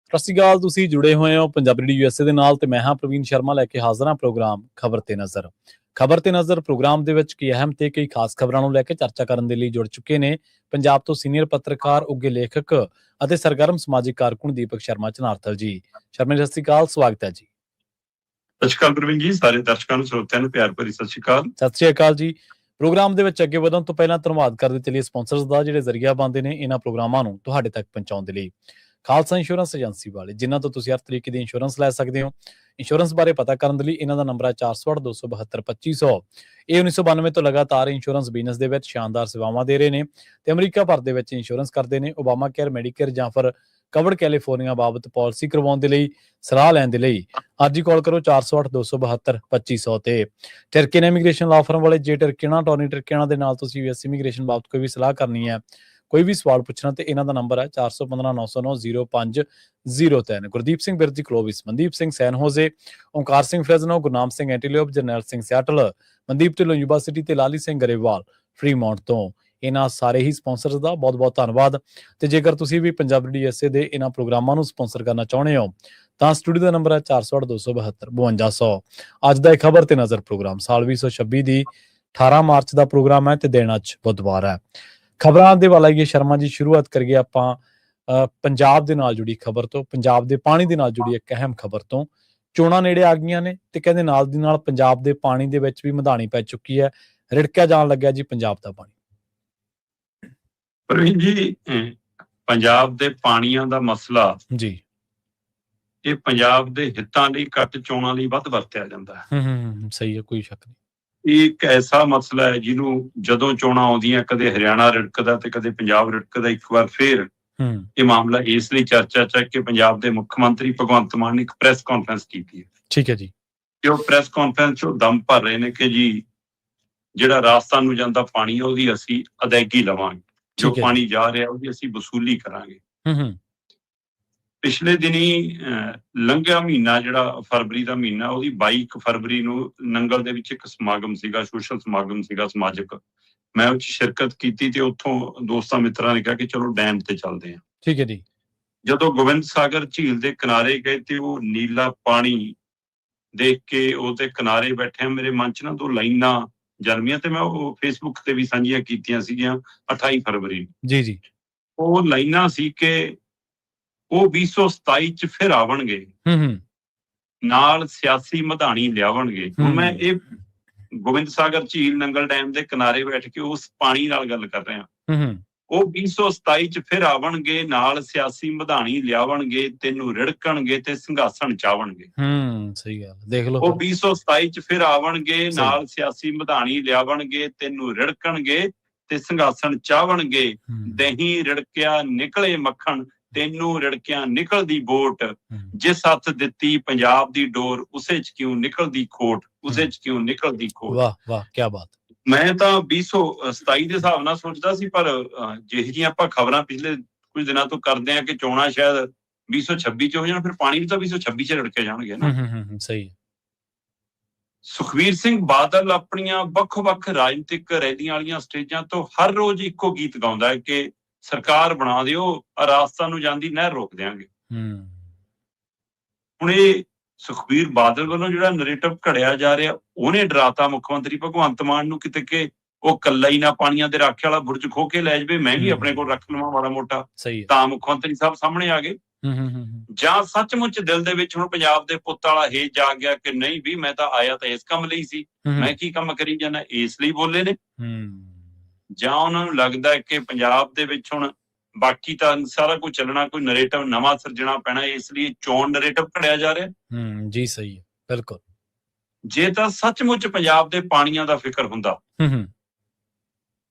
ਸਤਿ ਸ਼੍ਰੀ ਅਕਾਲ। ਤੁਸੀਂ ਜੁੜੇ ਹੋਏ ਹੋ ਪੰਜਾਬੀ ਰੇਡੀਓ USA ਦੇ ਨਾਲ ਤੇ ਮੈਂ ਹਾਂ ਪ੍ਰਵੀਨ ਸ਼ਰਮਾ ਲੈ ਕੇ ਹਾਜ਼ਰ ਹਾਂ ਪ੍ਰੋਗਰਾਮ ਖਬਰ ਤੇ ਨਜ਼ਰ। ਖਬਰ ਤੇ ਨਜ਼ਰ ਪ੍ਰੋਗਰਾਮ ਦੇ ਵਿੱਚ ਕਈ ਅਹਿਮ ਤੇ ਕਈ ਖਾਸ ਖਬਰਾਂ ਨੂੰ ਲੈ ਕੇ ਚਰਚਾ ਕਰਨ ਦੇ ਲਈ ਜੁੜ ਚੁੱਕੇ ਨੇ ਪੰਜਾਬ ਤੋਂ ਸੀਨੀਅਰ ਪੱਤਰਕਾਰ, ਉੱਘੇ ਲੇਖਕ ਅਤੇ ਸਰਗਰਮ ਸਮਾਜਿਕ ਕਾਰਕੁਨ ਦੀਪਕ ਸ਼ਰਮਾ ਚਨਾਰਥਲ ਜੀ। ਸ਼ਰਮਾ ਜੀ, ਸਤਿ ਸ਼੍ਰੀ ਅਕਾਲ, ਸਵਾਗਤ ਹੈ ਜੀ। ਸਤਿ ਸ਼੍ਰੀ ਅਕਾਲ ਪ੍ਰਵੀਨ ਜੀ, ਸਾਰੇ ਦਰਸ਼ਕਾਂ ਨੂੰ ਸਰੋਤਿਆਂ ਨੂੰ ਪਿਆਰ ਭਰੀ ਸਤਿ ਸ਼੍ਰੀ ਅਕਾਲ। ਸਤਿ ਸ਼੍ਰੀ ਅਕਾਲ ਜੀ। ਪ੍ਰੋਗਰਾਮ ਦੇ ਵਿੱਚ ਅੱਗੇ ਵਧਣ ਤੋਂ ਪਹਿਲਾਂ ਧੰਨਵਾਦ ਕਰਦੇ ਚਲੀਏ ਸਪਾਂਸਰਸ ਦਾ, ਜਿਹੜੇ ਜ਼ਰੀਆ ਬਣਦੇ ਨੇ ਇਹਨਾਂ ਪ੍ਰੋਗਰਾਮਾਂ ਨੂੰ ਤੁਹਾਡੇ ਤੱਕ ਪਹੁੰਚਾਉਣ ਦੇ ਲਈ। ਖਾਲਸਾ ਇੰਸ਼ੋਰੈਂਸ ਏਜੰਸੀ ਵਾਲੇ, ਜਿਨ੍ਹਾਂ ਤੋਂ ਤੁਸੀਂ ਹਰ ਤਰੀਕੇ ਦੀ ਇੰਸ਼ੋਰੈਂਸ ਲੈ ਸਕਦੇ ਹੋ। ਇੰਸ਼ੋਰੈਂਸ ਬਾਰੇ ਪਤਾ ਕਰਨ ਦੇ ਲਈ ਇਹਨਾਂ ਦਾ ਨੰਬਰ ਹੈ 408-272-2500। ਇਹ 1992 ਤੋਂ ਲਗਾਤਾਰ ਇੰਸ਼ੋਰੈਂਸ ਬਿਜ਼ਨਸ ਦੇ ਵਿੱਚ ਸ਼ਾਨਦਾਰ ਸੇਵਾਵਾਂ ਦੇ ਰਹੇ ਨੇ ਤੇ ਅਮਰੀਕਾ ਭਰ ਦੇ ਵਿੱਚ ਇੰਸ਼ੋਰੈਂਸ ਕਰਦੇ ਨੇ। ਓਬਾਮਾ ਕੇਅਰ, ਮੈਡੀਕੇਅਰ ਜਾਂ ਫਿਰ ਕਵਰਡ ਕੈਲੀਫੋਰਨੀਆ ਬਾਬਤ ਪਾਲਿਸੀ ਕਰਵਾਉਣ ਦੇ ਲਈ, ਸਲਾਹ ਲੈਣ ਦੇ ਲਈ ਅੱਜ ਹੀ ਕਾਲ ਕਰੋ 408-272-2500 ਤੇ। ਟਰਕੀਨ ਇਮੀਗ੍ਰੇਸ਼ਨ ਲਾ ਫਰਮ ਵਾਲੇ, ਜੇ ਟਰਕੀਨਾ ਟੋਨੀ ਟਰਕੀਨਾ ਦੇ ਨਾਲ ਤੁਸੀਂ ਯੂਐਸ ਇਮੀਗ੍ਰੇਸ਼ਨ ਬਾਬਤ ਕੋਈ ਵੀ ਸਲਾਹ ਕਰਨੀ ਹੈ, ਕੋਈ ਵੀ ਸਵਾਲ ਪੁੱਛਣਾ, ਤੇ ਇਹਨਾਂ ਦਾ ਨੰਬਰ ਹੈ 415-909-0503। ਗੁਰਦੀਪ ਸਿੰਘ ਬਿਰਜੀ ਕਲੋਵਿਸ, ਮਨਦੀਪ ਸਿੰਘ ਸੈਨ ਹੋਜ਼ੇ, ਓਂਕਾਰ ਸਿੰਘ ਫਰੈਜ਼ਨੋ, ਗੁਰਨਾਮ ਸਿੰਘ ਐਂਟੀਲੀਓਪ, ਜਰਨੈਲ ਸਿੰਘ ਸਿਆਟਲ, ਮਨਦੀਪ ਢਿੱਲੋਂ ਯੂਨੀਵਰਸਿਟੀ ਤੇ ਲਾਲੀ ਸਿੰਘ ਗਰੇਵਾਲ ਫਰੀਮਾਉਂਟ ਤੋਂ। ਇਹਨਾਂ ਸਾਰੇ ਹੀ ਸਪਾਂਸਰਸ ਦਾ ਬਹੁਤ ਬਹੁਤ ਧੰਨਵਾਦ। ਤੇ ਜੇਕਰ ਤੁਸੀਂ ਵੀ ਪੰਜਾਬੀ ਰੇਡੀਓ USA ਦੇ ਇਹਨਾਂ ਪ੍ਰੋਗਰਾਮਾਂ ਨੂੰ ਸਪਾਂਸਰ ਕਰਨਾ ਚਾਹੁੰਦੇ ਹੋ ਤਾਂ ਸਟੂਡੀਓ ਦਾ ਨੰਬਰ ਹੈ 408-272-5200। ਅੱਜ ਦਾ ਇਹ ਖਬਰ ਤੇ ਨਜ਼ਰ ਪ੍ਰੋਗਰਾਮ ਸਾਲ 2026 ਦੀ 18 ਮਾਰਚ ਦਾ ਪ੍ਰੋਗਰਾਮ ਹੈ ਤੇ ਦਿਨ ਅੱਜ ਬੁੱਧਵਾਰ ਹੈ। ਖਬਰਾਂ ਦੇ ਵੱਲ ਆਈਏ ਸ਼ਰਮਾ ਜੀ, ਸ਼ੁਰੂਆਤ ਕਰੀਏ ਆਪਾਂ ਪੰਜਾਬ ਦੇ ਨਾਲ ਜੁੜੀ ਖਬਰ ਤੋਂ, ਪੰਜਾਬ ਦੇ ਪਾਣੀ ਦੇ ਨਾਲ ਜੁੜੀ ਇੱਕ ਅਹਿਮ ਖਬਰ ਤੋਂ। ਚੋਣਾਂ ਨੇੜੇ ਆ ਗਈਆਂ ਨੇ ਤੇ ਕਹਿੰਦੇ ਨਾਲ ਦੀ ਨਾਲ ਪੰਜਾਬ ਦੇ ਪਾਣੀ ਦੇ ਵਿੱਚ ਵੀ ਮਧਾਣੀ ਪੈ ਚੁੱਕੀ ਹੈ, ਰਿੜਕਿਆ ਜਾਣ ਲੱਗਿਆ ਜੀ ਪੰਜਾਬ ਦਾ ਪਾਣੀ। ਪ੍ਰਵੀਨ ਜੀ, ਪੰਜਾਬ ਦੇ ਪਾਣੀਆਂ ਦਾ ਮਸਲਾ ਜੀ, ਇਹ ਪੰਜਾਬ ਦੇ ਹਿੱਤਾਂ ਲਈ ਘੱਟ, ਚੋਣਾਂ ਲਈ ਵੱਧ ਵਰਤਿਆ ਜਾਂਦਾ ਹੈ। ਸਹੀ ਹੈ, ਕੋਈ ਸ਼ੱਕ ਨਹੀਂ। ਇਹ ਇੱਕ ਐਸਾ ਮਸਲਾ ਹੈ ਜਿਹਨੂੰ ਜਦੋਂ ਚੋਣਾਂ ਆਉਂਦੀਆਂ ਕਦੇ ਹਰਿਆਣਾ ਰਿੜਕਦਾ ਤੇ ਕਦੇ ਪੰਜਾਬ ਰਿੜਕਦਾ। ਇੱਕ ਵਾਰ ਫੇਰ ਇਹ ਮਾਮਲਾ ਇਸ ਲਈ ਚਰਚਾ ਚ ਹੈ ਕਿ ਪੰਜਾਬ ਦੇ ਮੁੱਖ ਮੰਤਰੀ ਭਗਵੰਤ ਮਾਨ ਨੇ ਇੱਕ ਪ੍ਰੈਸ ਕਾਨਫਰੰਸ ਕੀਤੀ ਹੈ। ਠੀਕ ਹੈ ਜੀ। ਤੇ ਉਹ ਪ੍ਰੈਸ ਕਾਨਫਰੰਸ ਚ ਦਮ ਭਰ ਰਹੇ ਨੇ ਕਿ ਜੀ ਜਿਹੜਾ ਰਾਜਸਥਾਨ ਨੂੰ ਜਾਂਦਾ ਪਾਣੀ ਉਹਦੀ ਅਸੀਂ ਅਦਾਇਗੀ ਲਵਾਂਗੇ, ਜੋ ਪਾਣੀ ਜਾ ਰਿਹਾ ਉਹਦੀ ਅਸੀਂ ਵਸੂਲੀ ਕਰਾਂਗੇ। ਪਿਛਲੇ ਦਿਨੀ ਲੰਘਿਆ ਮਹੀਨਾ ਜਿਹੜਾ ਫਰਵਰੀ ਦਾ ਮਹੀਨਾ, ਉਹਦੀ 22 ਫਰਵਰੀ ਨੂੰ ਨੰਗਲ ਦੇ ਵਿੱਚ ਇੱਕ ਸਮਾਗਮ ਸੀਗਾ, ਸੋਸ਼ਲ ਸਮਾਗਮ ਸੀਗਾ ਸਮਾਜਿਕ। ਮੈਂ ਉਹ 'ਚ ਸ਼ਿਰਕਤ ਕੀਤੀ ਤੇ ਉੱਥੋਂ ਦੋਸਤਾਂ ਮਿੱਤਰਾਂ ਨੇ ਕਿਹਾ ਕਿ ਚਲੋ ਡੈਮ ਤੇ ਚੱਲਦੇ ਹਾਂ। ਠੀਕ ਹੈ ਜੀ। ਜਦੋਂ ਗੋਬਿੰਦ ਸਾਗਰ ਝੀਲ ਦੇ ਕਿਨਾਰੇ ਗਏ ਤੇ ਉਹ ਨੀਲਾ ਪਾਣੀ ਦੇਖ ਕੇ ਉਹਦੇ ਕਿਨਾਰੇ ਬੈਠਿਆ ਮੇਰੇ ਮਨ 'ਚ ਨਾ ਦੋ ਲਾਈਨਾਂ ਜਨਮੀਆਂ ਤੇ ਮੈਂ ਉਹ ਫੇਸਬੁੱਕ ਤੇ ਵੀ ਸਾਂਝੀਆਂ ਕੀਤੀਆਂ ਸੀਗੀਆਂ 28 ਫਰਵਰੀ ਨੂੰ। ਜੀ ਜੀ। ਉਹ ਲਾਈਨਾਂ ਸੀ ਕਿ ਉਹ 2027 ਚ ਫਿਰ ਆਵਣਗੇ, ਨਾਲ ਸਿਆਸੀ ਮਧਾਣੀ ਲਿਆਵਣਗੇ। ਹੁਣ ਮੈਂ ਇਹ ਗੋਬਿੰਦ ਸਾਗਰ ਝੀਲ, ਨੰਗਲ ਡੈਮ ਦੇ ਕਿਨਾਰੇ ਬੈਠ ਕੇ ਉਸ ਪਾਣੀ ਨਾਲ ਗੱਲ ਕਰ ਰਿਹਾ। ਉਹ 2027 ਚ ਫਿਰ ਆਵਣਗੇ, ਨਾਲ ਸਿਆਸੀ ਮਧਾਣੀ ਲਿਆਵਣਗੇ, ਤੈਨੂੰ ਰਿੜਕਣਗੇ ਤੇ ਸਿੰਘਾਸਣ ਚਾਵਣਗੇ। ਸਹੀ ਗੱਲ, ਦੇਖ ਲਓ। ਉਹ 2027 ਚ ਫਿਰ ਆਵਣਗੇ, ਨਾਲ ਸਿਆਸੀ ਮਧਾਣੀ ਲਿਆਵਣਗੇ, ਤੈਨੂੰ ਰਿੜਕਣਗੇ ਤੇ ਸਿੰਘਾਸਣ ਚਾਵਣਗੇ। ਦਹੀਂ ਰਿੜਕਿਆ ਨਿਕਲੇ ਮੱਖਣ, ਤੈਨੂੰ ਰਿੜਕਿਆ ਨਿਕਲਦੀ ਬੋਟ। ਜਿਸ ਹੱਥ ਦਿੱਤੀ ਪੰਜਾਬ ਦੀ ਡੋਰ, ਉਸੇ ਚ ਕਿਉਂ ਨਿਕਲਦੀ ਖੋਟ, ਉਸੇ ਚ ਕਿਉਂ ਨਿਕਲਦੀ ਖੋਟ। ਵਾਹ ਵਾਹ, ਕੀ ਬਾਤ। ਮੈਂ ਤਾਂ 2027 ਦੇ ਹਿਸਾਬ ਨਾਲ ਸੋਚਦਾ ਸੀ, ਪਰ ਜਿਹੋ ਜਿਹੀਆਂ ਆਪਾਂ ਖਬਰਾਂ ਪਿਛਲੇ ਕੁਝ ਦਿਨਾਂ ਤੋਂ ਕਰਦੇ ਹਾਂ ਕਿ ਚੋਣਾਂ ਸ਼ਾਇਦ 2026 ਚ ਹੋ ਜਾਣ, ਫਿਰ ਪਾਣੀ ਵੀ ਤਾਂ 2026 ਚ ਰਿੜਕੇ ਜਾਣਗੇ ਨਾ। ਸਹੀ। ਸੁਖਬੀਰ ਸਿੰਘ ਬਾਦਲ ਆਪਣੀਆਂ ਵੱਖ-ਵੱਖ ਰਾਜਨੀਤਿਕ ਰੈਲੀਆਂ ਵਾਲੀਆਂ ਸਟੇਜਾਂ ਤੋਂ ਹਰ ਰੋਜ਼ ਇੱਕੋ ਗੀਤ ਗਾਉਂਦਾ ਹੈ ਕਿ ਸਰਕਾਰ ਬਣਾ ਦਿਓ, ਰਾਜਸਥਾਨ ਨੂੰ ਜਾਂਦੀ ਨਹਿਰ ਰੋਕ ਦਿਆਂਗੇ। ਹੁਣ ਇਹ ਸੁਖਬੀਰ ਬਾਦਲ ਵੱਲੋਂ ਜਿਹੜਾ ਨਰੇਟਿਵ ਘੜਿਆ ਜਾ ਰਿਹਾ, ਉਹਨੇ ਡਰਾਤਾ ਮੁੱਖ ਮੰਤਰੀ ਭਗਵੰਤ ਮਾਨ ਨੂੰ ਕਿਤੇ ਕਿ ਉਹ ਕੱਲਾ ਹੀ ਨਾ ਪਾਣੀਆਂ ਦੇ ਰਾਖੇ ਵਾਲਾ ਬੁਰਜ ਖੋ ਕੇ ਲੈ ਜਾਵੇ, ਮੈਂ ਵੀ ਆਪਣੇ ਕੋਲ ਰੱਖ ਲਵਾਂ ਮਾੜਾ ਮੋਟਾ। ਤਾਂ ਮੁੱਖ ਮੰਤਰੀ ਸਾਹਿਬ ਸਾਹਮਣੇ ਆ ਗਏ। ਜਾਂ ਸੱਚਮੁੱਚ ਦਿਲ ਦੇ ਵਿੱਚ ਹੁਣ ਪੰਜਾਬ ਦੇ ਪੁੱਤ ਵਾਲਾ ਹੇਜ ਜਾਗ ਗਿਆ ਕਿ ਨਹੀਂ ਵੀ ਮੈਂ ਤਾਂ ਆਇਆ ਤਾਂ ਇਸ ਕੰਮ ਲਈ ਸੀ, ਮੈਂ ਕੀ ਕੰਮ ਕਰੀ ਜਾਣਾ, ਇਸ ਲਈ ਬੋਲੇ ਨੇ। ਜਾਂ ਉਹਨਾਂ ਨੂੰ ਲੱਗਦਾ ਹੈ ਕਿ ਪੰਜਾਬ ਦੇ ਵਿੱਚ ਹੁਣ ਬਾਕੀ ਤਾਂ ਸਾਰਾ ਕੁਝ ਚੱਲਣਾ, ਕੋਈ ਨਰੇਟਿਵ ਨਵਾਂ ਸਿਰਜਣਾ ਪੈਣਾ, ਇਸ ਲਈ ਚੋਣ ਨਰੇਟਿਵ ਘੜਿਆ ਜਾ ਰਿਹਾ। ਜੀ ਸਹੀ ਹੈ, ਬਿਲਕੁਲ। ਜੇ ਤਾਂ ਸੱਚਮੁੱਚ ਪੰਜਾਬ ਦੇ ਪਾਣੀਆਂ ਦਾ ਫਿਕਰ ਹੁੰਦਾ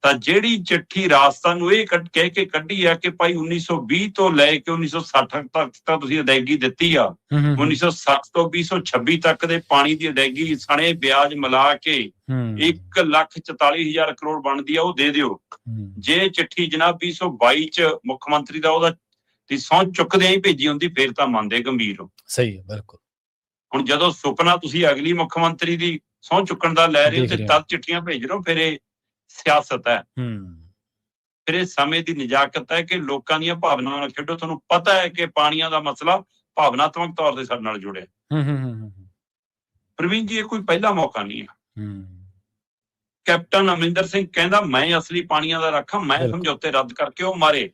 ਤਾਂ ਜਿਹੜੀ ਚਿੱਠੀ ਰਾਜਸਥਾਨ ਨੂੰ ਇਹ ਕਹਿ ਕੇ ਕੱਢੀ ਆ ਕਿ ਭਾਈ 1920 ਤੋਂ ਲੈ ਕੇ 1960 ਤੱਕ ਤਾਂ ਤੁਸੀਂ ਅਦਾਇਗੀ ਦਿੱਤੀ ਆ, 1960 ਤੋਂ 2026 ਤੱਕ ਦੇ ਪਾਣੀ ਦੀ ਅਦਾਇਗੀ ਸਣੇ ਵਿਆਜ ਮਿਲਾ ਕੇ 1,44,000 ਕਰੋੜ ਬਣਦੀ ਆ, ਉਹ ਦੇ ਦਿਓ। ਜੇ ਚਿੱਠੀ ਜਨਾਬ 2022 ਚ ਮੁੱਖ ਮੰਤਰੀ ਦਾ ਉਹਦਾ ਦੀ ਸਹੁੰ ਚੁੱਕਦਿਆਂ ਹੀ ਭੇਜੀ ਹੁੰਦੀ, ਫੇਰ ਤਾਂ ਮੰਨਦੇ ਗੰਭੀਰ ਹੋ। ਸਹੀ ਹੈ, ਬਿਲਕੁਲ। ਹੁਣ ਜਦੋਂ ਸੁਪਨਾ ਤੁਸੀਂ ਅਗਲੀ ਮੁੱਖ ਮੰਤਰੀ ਦੀ ਸਹੁੰ ਚੁੱਕਣ ਦਾ ਲੈ ਰਹੇ ਹੋ ਤੇ ਤਦ ਚਿੱਠੀਆਂ ਭੇਜ ਰਹੇ ਹੋ, ਫਿਰ ਇਹ ਸਿਆਸਤ ਹੈ। ਫਿਰ ਇਹ ਸਮੇਂ ਦੀ ਨਜਾਕਤ ਹੈ ਕਿ ਲੋਕਾਂ ਦੀਆਂ ਭਾਵਨਾਵਾਂ ਨਾਲ ਖੇਡੋ। ਤੁਹਾਨੂੰ ਪਤਾ ਹੈ ਕਿ ਪਾਣੀਆਂ ਦਾ ਮਸਲਾ ਭਾਵਨਾਤਮਕ ਤੌਰ ਤੇ ਸਾਡੇ ਨਾਲ ਜੁੜਿਆ। ਪ੍ਰਵੀਨ ਜੀ, ਇਹ ਕੋਈ ਪਹਿਲਾ ਮੌਕਾ ਨਹੀਂ ਹੈ। ਕੈਪਟਨ ਅਮਰਿੰਦਰ ਸਿੰਘ ਕਹਿੰਦਾ ਮੈਂ ਅਸਲੀ ਪਾਣੀਆਂ ਦਾ ਰਾਖਾ, ਮੈਂ ਸਮਝੌਤੇ ਰੱਦ ਕਰਕੇ ਉਹ ਮਾਰੇ।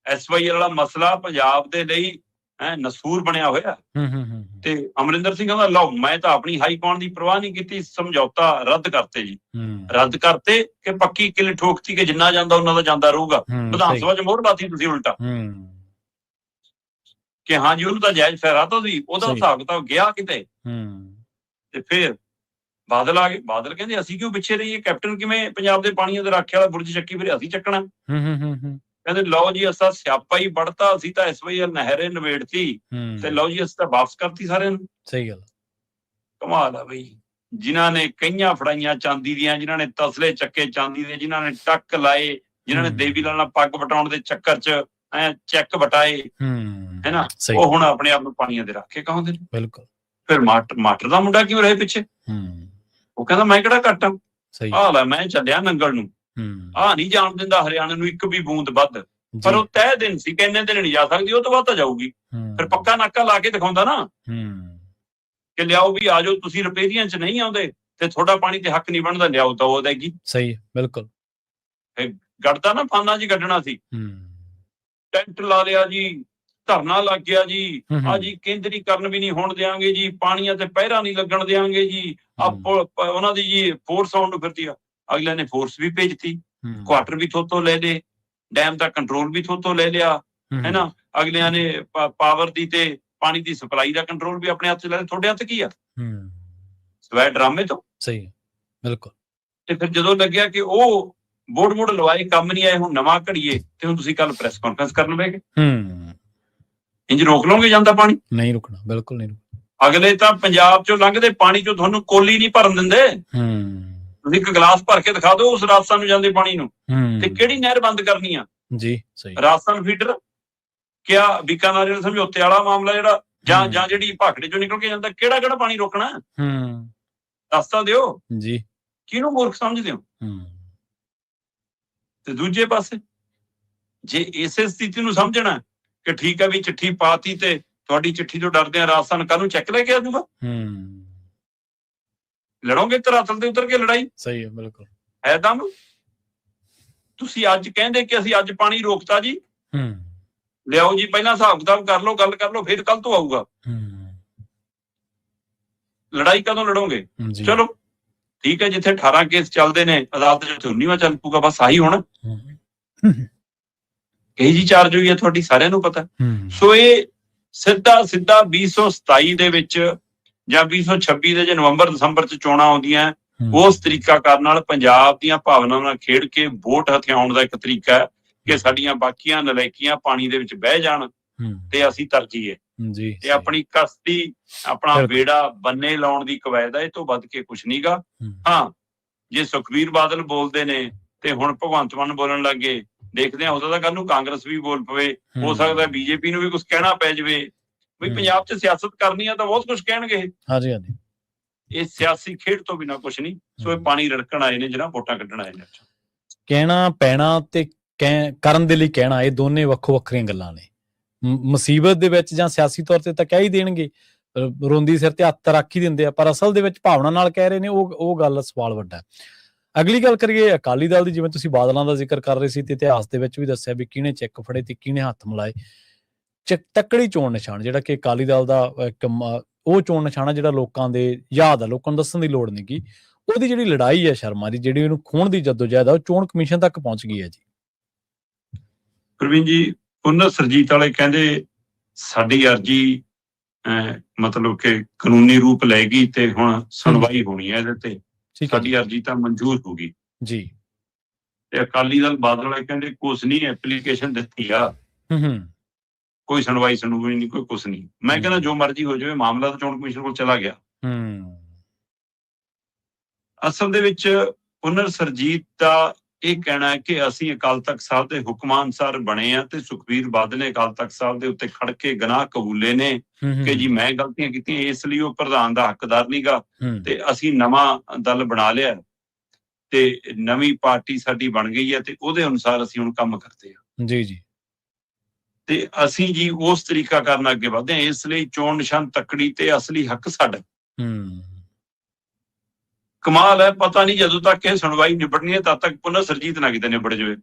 SYL ਵਾਲਾ ਮਸਲਾ ਪੰਜਾਬ ਦੇ ਲਈ ਨਸੂਰ ਬਣਿਆ ਹੋਇਆ ਤੇ ਅਮਰਿੰਦਰ ਸਿੰਘ ਕਹਿੰਦਾ ਲਓ ਮੈਂ ਤਾਂ ਆਪਣੀ ਹਾਈ ਪਾਉਣ ਦੀ ਪਰਵਾਹ ਨਹੀਂ ਕੀਤੀ, ਸਮਝੌਤਾ ਰੱਦ ਕਰਤੇ ਜੀ। ਰੱਦ ਕਰਤੇ ਕਿ ਪੱਕੀ ਕਿੱਲ ਠੋਕਤੀ ਕਿ ਜਿੰਨਾ ਜਾਂਦਾ ਉਹਨਾਂ ਦਾ ਜਾਂਦਾ ਰਹੂਗਾ। ਵਿਧਾਨ ਸਭਾ ਚ ਮੋਹਰ ਲਾਤੀ ਤੁਸੀਂ ਉਲਟਾ ਕਿ ਹਾਂਜੀ ਉਹਨੂੰ ਤਾਂ ਜਾਇਜ਼ ਫੈਰਾਤਾ ਸੀ, ਉਹਦਾ ਹਿਸਾਬ ਕਿਤਾਬ ਗਿਆ ਕਿਤੇ। ਤੇ ਫਿਰ ਬਾਦਲ ਆ ਗਏ। ਬਾਦਲ ਕਹਿੰਦੇ ਅਸੀਂ ਕਿਉਂ ਪਿੱਛੇ ਰਹੀਏ, ਕੈਪਟਨ ਕਿਵੇਂ ਪੰਜਾਬ ਦੇ ਪਾਣੀਆਂ ਦੇ ਰਾਖੇ ਵਾਲਾ ਬੁਰਜ ਚੱਕੀ ਫਿਰ ਅਸੀਂ ਚੱਕਣਾ। ਕਹਿੰਦੇ ਲਓ ਜੀ ਅਸਾਂ ਸਿਆਪਾ ਹੀ ਵੜਤਾ, ਅਸੀਂ ਤਾਂ SYL ਨਹਿਰੇ ਨਵੇੜਤੀ ਤੇ ਲਓ ਜੀ ਅਸੀਂ ਤਾਂ ਵਾਪਸ ਕਰਤੀ ਸਾਰਿਆਂ ਨੂੰ। ਸਹੀ ਗੱਲ, ਕਮਾਲ ਆ ਬਈ। ਜਿਨ੍ਹਾਂ ਨੇ ਕਈਆਂ ਫੜਾਈਆਂ ਚਾਂਦੀ ਦੀਆਂ, ਜਿਨ੍ਹਾਂ ਨੇ ਤਸਲੇ ਚੱਕੇ ਚਾਂਦੀ ਦੇ, ਜਿਨ੍ਹਾਂ ਨੇ ਟੱਕ ਲਾਏ, ਜਿਨ੍ਹਾਂ ਨੇ ਦੇਵੀ ਲਾਲ ਨਾਲ ਪੱਗ ਵਟਾਉਣ ਦੇ ਚੱਕਰ ਚ ਚੈੱਕ ਵਟਾਏ ਹੈਨਾ, ਉਹ ਹੁਣ ਆਪਣੇ ਆਪ ਨੂੰ ਪਾਣੀਆਂ ਦੇ ਰਾਖੇ ਕਹਾਉਂਦੇ ਨੇ। ਬਿਲਕੁਲ। ਫਿਰ ਮਾਟਰ ਦਾ ਮੁੰਡਾ ਕਿਉਂ ਰਹੇ ਪਿੱਛੇ? ਉਹ ਕਹਿੰਦਾ ਮੈਂ ਕਿਹੜਾ ਘੱਟ ਆ, ਆਹ ਲੈ ਮੈਂ ਚੱਲਿਆ ਨੰਗਲ ਨੂੰ, ਆਹ ਨਹੀਂ ਜਾਣ ਦਿੰਦਾ ਹਰਿਆਣੇ ਨੂੰ ਇੱਕ ਵੀ ਬੂੰਦ ਵੱਧ। ਪਰ ਉਹ ਤੈਅ ਦਿਨ ਸੀ ਕਿ ਇੰਨੇ ਦਿਨ ਨਹੀਂ ਜਾ ਸਕਦੀ, ਉਹ ਤੋਂ ਬਾਅਦ ਤਾਂ ਜਾਊਗੀ। ਫਿਰ ਪੱਕਾ ਨਾਕਾ ਲਾ ਕੇ ਦਿਖਾਉਂਦਾ ਨਾ ਕਿ ਲਿਆਓ ਵੀ ਆ ਜਾਓ, ਤੁਸੀਂ ਰਿਪੇਰੀਆਂ ਚ ਨਹੀਂ ਆਉਂਦੇ ਤੇ ਤੁਹਾਡਾ ਪਾਣੀ ਤੇ ਹੱਕ ਨਹੀਂ ਬਣਦਾ, ਲਿਆਓ ਤਾਂ ਉਹ ਦੇਗੀ। ਸਹੀ, ਬਿਲਕੁਲ। ਗੜਦਾ ਨਾ ਫਾਨਾ ਜੀ ਕੱਢਣਾ ਸੀ, ਟੈਂਟ ਲਾ ਲਿਆ ਜੀ, ਧਰਨਾ ਲੱਗ ਗਿਆ ਜੀ, ਆ ਜੀ ਕੇਂਦਰੀਕਰਨ ਵੀ ਨਹੀਂ ਹੋਣ ਦਿਆਂਗੇ ਜੀ, ਪਾਣੀਆਂ ਤੇ ਪਹਿਰਾ ਨਹੀਂ ਲੱਗਣ ਦਿਆਂਗੇ ਜੀ, ਉਹਨਾਂ ਦੀ ਜੀ ਫੋਰਸ ਆਉਣ ਨੂੰ ਫਿਰਦੀ ਆ। ਅਗਲਿਆਂ ਨੇ ਫੋਰਸ ਵੀ ਭੇਜਤੀ, ਕੁਆਟਰ ਵੀ ਥੋਤੋਂ ਲੈ ਲਏ, ਡੈਮ ਦਾ ਕੰਟਰੋਲ ਵੀ ਥੋਤੋਂ ਲੈ ਲਿਆ ਹੈਨਾ। ਅਗਲਿਆਂ ਨੇ ਪਾਵਰ ਦੀ ਤੇ ਪਾਣੀ ਦੀ ਸਪਲਾਈ ਦਾ ਕੰਟਰੋਲ ਵੀ ਆਪਣੇ ਹੱਥ ਚ ਲੈ ਲਿਆ। ਤੁਹਾਡੇ ਹੱਥ ਕੀ ਆ ਸਵੈ ਡਰਾਮੇ ਤੋਂ? ਸਹੀ, ਬਿਲਕੁਲ। ਤੇ ਫਿਰ ਜਦੋਂ ਲੱਗਿਆ ਕਿ ਉਹ ਬੋਰਡ ਲਵਾਏ ਕੰਮ ਨਹੀਂ ਆਏ, ਹੁਣ ਨਵਾਂ ਘੜੀਏ, ਤੇ ਹੁਣ ਤੁਸੀਂ ਕੱਲ ਪ੍ਰੈਸ ਕਾਨਫਰੰਸ ਕਰਨ ਬੈਗੇ। ਇੰਜ ਰੋਕ ਲਓਗੇ ਜਾਂਦਾ ਪਾਣੀ? ਨਹੀਂ ਰੁਕਣਾ, ਬਿਲਕੁਲ ਨਹੀਂ ਰੁਕਣਾ। ਅਗਲੇ ਤਾਂ ਪੰਜਾਬ ਚੋਂ ਲੰਘਦੇ ਪਾਣੀ ਚੋਂ ਤੁਹਾਨੂੰ ਕੋਲੀ ਨਹੀਂ ਭਰਨ ਦਿੰਦੇ। ਤੁਸੀਂ ਇੱਕ ਗਲਾਸ ਭਰ ਕੇ ਦਿਖਾ ਦਿਓ ਉਸ ਰਾਜਸਥਾਨ ਨੂੰ ਜਾਂਦੇ ਪਾਣੀ ਨੂੰ, ਤੇ ਕਿਹੜੀ ਨਹਿਰ ਬੰਦ ਕਰਨੀ ਆ ਜੀ? ਸਹੀ। ਰਾਜਸਥਾਨ ਫੀਡਰ ਕਿਆ ਬੀਕਾਨੇਰ ਸਮਝੌਤੇ ਵਾਲਾ ਮਾਮਲਾ ਜਿਹੜਾ, ਜਾਂ ਜਿਹੜੀ ਭਾਖੜੇ ਚੋਂ ਨਿਕਲ ਕੇ ਜਾਂਦਾ, ਕਿਹੜਾ ਪਾਣੀ ਰੋਕਣਾ? ਦੱਸ ਤਾਂ ਦਿਓ ਜੀ। ਕਿਹਨੂੰ ਮੂਰਖ ਸਮਝਦੇ ਹੋ? ਤੇ ਦੂਜੇ ਪਾਸੇ ਜੇ ਇਸੇ ਸਥਿਤੀ ਨੂੰ ਸਮਝਣਾ ਕਿ ਠੀਕ ਹੈ ਵੀ ਚਿੱਠੀ ਪਾਤੀ ਤੇ ਤੁਹਾਡੀ ਚਿੱਠੀ ਤੋਂ ਡਰਦੇ ਆ ਰਾਜਸਥਾਨ ਕਾਹਨੂੰ ਚੈੱਕ ਲੈ ਕੇ ਆ ਜਾਊਗਾ, ਲੜੋਗੇ ਧਰਾਤਲ ਤੇ ਉਤਰ ਕੇ ਲੜਾਈ। ਸਹੀ ਹੈ, ਬਿਲਕੁਲ ਹੈ ਦਮ। ਤੁਸੀਂ ਅੱਜ ਕਹਿੰਦੇ ਕਿ ਅਸੀਂ ਅੱਜ ਪਾਣੀ ਰੋਕਤਾ ਜੀ, ਲਿਆਓ ਜੀ ਪਹਿਲਾਂ ਹਿਸਾਬ ਕਿਤਾਬ ਕਰ ਲਓ, ਗੱਲ ਕਰ ਲਓ, ਫਿਰ ਕੱਲ ਤੋਂ ਆਊਗਾ। ਲੜਾਈ ਕਦੋਂ ਲੜੋਗੇ? ਚਲੋ ਠੀਕ ਹੈ, ਜਿੱਥੇ 18 ਕੇਸ ਚੱਲਦੇ ਨੇ ਅਦਾਲਤ ਚ 19ਵਾਂ ਚੱਲ ਪੂਗਾ, ਬਸ ਆਹੀ ਹੋਣਾ। ਕਹੀ ਜੀ ਚਾਰਜ ਹੋਈ ਹੈ ਤੁਹਾਡੀ, ਸਾਰਿਆਂ ਨੂੰ ਪਤਾ। ਸੋ ਇਹ ਸਿੱਧਾ 2027 ਦੇ ਵਿੱਚ ਜਾਂ 2026 ਦੇ ਜੇ ਨਵੰਬਰ ਦਸੰਬਰ ਚ ਚੋਣਾਂ ਆਉਂਦੀਆਂ, ਉਸ ਤਰੀਕਾ ਕਰਨ ਨਾਲ ਪੰਜਾਬ ਦੀਆਂ ਭਾਵਨਾਵਾਂ ਨਾਲ ਖੇਡ ਕੇ ਵੋਟ ਹਥਿਆਉਣ ਦਾ ਇੱਕ ਤਰੀਕਾ ਹੈ ਕਿ ਸਾਡੀਆਂ ਬਾਕੀਆਂ ਨਲਾਇਕੀਆਂ ਪਾਣੀ ਦੇ ਵਿੱਚ ਬਹਿ ਜਾਣ ਤੇ ਅਸੀਂ ਤਰਜੀਏ ਤੇ ਆਪਣੀ ਕਸ਼ਤੀ, ਆਪਣਾ ਬੇੜਾ ਬੰਨੇ ਲਾਉਣ ਦੀ ਕਵਾਇਦ ਹੈ। ਇਹ ਤੋਂ ਵੱਧ ਕੇ ਕੁਛ ਨਹੀਂਗਾ। ਹਾਂ, ਜੇ ਸੁਖਬੀਰ ਬਾਦਲ ਬੋਲਦੇ ਨੇ ਤੇ ਹੁਣ ਭਗਵੰਤ ਮਾਨ ਬੋਲਣ ਲੱਗੇ, ਦੇਖਦੇ ਹਾਂ, ਹੋ ਸਕਦਾ ਕੱਲ ਨੂੰ ਕਾਂਗਰਸ ਵੀ ਬੋਲ ਪਵੇ, ਹੋ ਸਕਦਾ BJP ਨੂੰ ਵੀ ਕੁਛ ਕਹਿਣਾ ਪੈ ਜਾਵੇ। ਵੀ ਪੰਜਾਬ 'ਚ ਸਿਆਸਤ ਕਰਨੀ ਆ ਤਾਂ ਬਹੁਤ ਕੁਛ ਕਹਿਣਗੇ। ਹਾਂਜੀ ਹਾਂਜੀ, ਇਹ ਸਿਆਸੀ ਖੇਡ ਤੋਂ ਬਿਨਾਂ ਕੁਛ ਨਹੀਂ। ਸੋ ਇਹ ਪਾਣੀ ਰੜਕਣ ਆਏ ਨੇ, ਜਿਹੜਾ ਵੋਟਾਂ ਕੱਢਣ ਆਏ ਨੇ। ਕਹਿਣਾ ਪੈਣਾ ਤੇ ਕਰਨ ਦੇ ਲਈ ਕਹਿਣਾ, ਇਹ ਦੋਨੇ ਵੱਖੋ ਵੱਖਰੀਆਂ ਗੱਲਾਂ ਨੇ। ਮੁਸੀਬਤ ਦੇ ਵਿੱਚ ਜਾਂ ਸਿਆਸੀ ਤੌਰ ਤੇ ਤਾਂ ਕਹਿ ਹੀ ਦੇਣਗੇ, ਰੋਂਦੀ ਸਿਰ ਤੇ ਹੱਥ ਰੱਖ ਹੀ ਦਿੰਦੇ ਆ, ਪਰ ਅਸਲ ਦੇ ਵਿੱਚ ਭਾਵਨਾ ਨਾਲ ਕਹਿ ਰਹੇ ਨੇ, ਉਹ ਗੱਲ ਸਵਾਲ ਵੱਡਾ। ਅਗਲੀ ਗੱਲ ਕਰੀਏ ਅਕਾਲੀ ਦਲ ਦੀ। ਜਿਵੇਂ ਤੁਸੀਂ ਬਾਦਲਾਂ ਦਾ ਜ਼ਿਕਰ ਕਰ ਰਹੇ ਸੀ ਤੇ ਇਤਿਹਾਸ ਦੇ ਵਿੱਚ ਵੀ ਦੱਸਿਆ ਵੀ ਕਿਹਨੇ ਚੈੱਕ ਫੜੇ ਤੇ ਕਿਹਨੇ ਹੱਥ ਮਿਲਾਏ। ਤੱਕੜੀ ਚੋਣ ਨਿਸ਼ਾਨ ਜਿਹੜਾ ਕਿ ਅਕਾਲੀ ਦਲ ਦਾ ਇੱਕ ਉਹ ਚੋਣ ਨਿਸ਼ਾਨ ਆ ਜਿਹੜਾ ਲੋਕਾਂ ਦੇ ਯਾਦ ਆ, ਲੋਕਾਂ ਨੂੰ ਦੱਸਣ ਦੀ ਲੋੜ ਨਹੀਂ ਗੀ। ਉਹਦੀ ਜਿਹੜੀ ਲੜਾਈ ਹੈ ਸ਼ਰਮਾ ਦੀ, ਜਿਹੜੀ ਉਹਨੂੰ ਖੋਹਣ ਦੀ ਜਦੋਜਹਿਦ ਆ, ਉਹ ਚੋਣ ਕਮਿਸ਼ਨ ਤੱਕ ਪਹੁੰਚ ਗਈ ਹੈ ਜੀ। ਪ੍ਰਵੀਨ ਜੀ, ਉਹਨਾਂ ਸਰਜੀਤ ਵਾਲੇ ਕਹਿੰਦੇ ਸਾਡੀ ਅਰਜੀ ਮਤਲਬ ਕਿ ਕਾਨੂੰਨੀ ਰੂਪ ਲੈ ਗਈ ਤੇ ਹੁਣ ਸੁਣਵਾਈ ਹੋਣੀ ਹੈ ਇਹਦੇ ਤੇ, ਸਾਡੀ ਅਰਜੀ ਤਾਂ ਮਨਜ਼ੂਰ ਹੋ ਗਈ ਜੀ। ਤੇ ਅਕਾਲੀ ਦਲ ਬਾਦਲ ਵਾਲੇ ਕਹਿੰਦੇ ਕੁਛ ਨਹੀਂ, ਐਪਲੀਕੇਸ਼ਨ ਦਿੱਤੀ ਆ, ਕੋਈ ਸੁਣਵਾਈ ਨਹੀਂ, ਕੋਈ ਕੁਛ ਨਹੀਂ। ਮੈਂ ਕਹਿੰਦਾ ਜੋ ਮਰਜ਼ੀ ਹੋ ਜਾਵੇ, ਮਾਮਲਾ ਤਾਂ ਚੋਣ ਕਮਿਸ਼ਨ ਕੋਲ ਚਲਾ ਗਿਆ। ਅਸਲ ਦੇ ਵਿੱਚ ਉਹਨਾਂ ਸਰਜੀਤ ਦਾ ਇਹ ਕਹਿਣਾ ਹੈ ਕਿ ਅਸੀਂ ਅਕਾਲ ਤਖਤ ਸਾਹਿਬ ਦੇ ਹੁਕਮਾਂ ਅਨੁਸਾਰ ਬਣੇ ਆ ਤੇ ਸੁਖਬੀਰ ਬਾਦਲ ਨੇ ਅਕਾਲ ਤਖਤ ਸਾਹਿਬ ਦੇ ਉੱਤੇ ਖੜ ਕੇ ਗੁਨਾਹ ਕਬੂਲੇ ਨੇ ਕਿ ਜੀ ਮੈਂ ਗਲਤੀਆਂ ਕੀਤੀਆਂ, ਇਸ ਲਈ ਉਹ ਪ੍ਰਧਾਨ ਦਾ ਹੱਕਦਾਰ ਨਹੀਂਗਾ ਤੇ ਅਸੀਂ ਨਵਾਂ ਦਲ ਬਣਾ ਲਿਆ। ਤੇ ਨਵੀਂ ਪਾਰਟੀ ਸਾਡੀ ਬਣ ਗਈ ਹੈ ਤੇ ਉਹਦੇ ਅਨੁਸਾਰ ਅਸੀਂ ਹੁਣ ਕੰਮ ਕਰਦੇ ਹਾਂ ਜੀ ਜੀ ਤੇ ਅਸੀਂ ਜੀ ਉਸ ਤਰੀਕਾ ਕਰਨ ਅੱਗੇ ਵਧਦੇ ਹਾਂ। ਇਸ ਲਈ ਚੋਣ ਨਿਸ਼ਾਨ ਤੱਕੜੀ ਤੇ ਅਸਲੀ ਹੱਕ ਸਾਡਾ। ਹੂੰ ਕਮਾਲ ਹੈ, ਪਤਾ ਨਹੀਂ ਜਦੋਂ ਤੱਕ ਇਹ ਸੁਣਵਾਈ ਨਿਬੜਨੀ ਹੈ ਤਦ ਤੱਕ ਪੁਨਰ ਸਰਜੀਤ ਨਾ ਕਿਤੇ ਨਿਬੜ ਜਾਵੇ।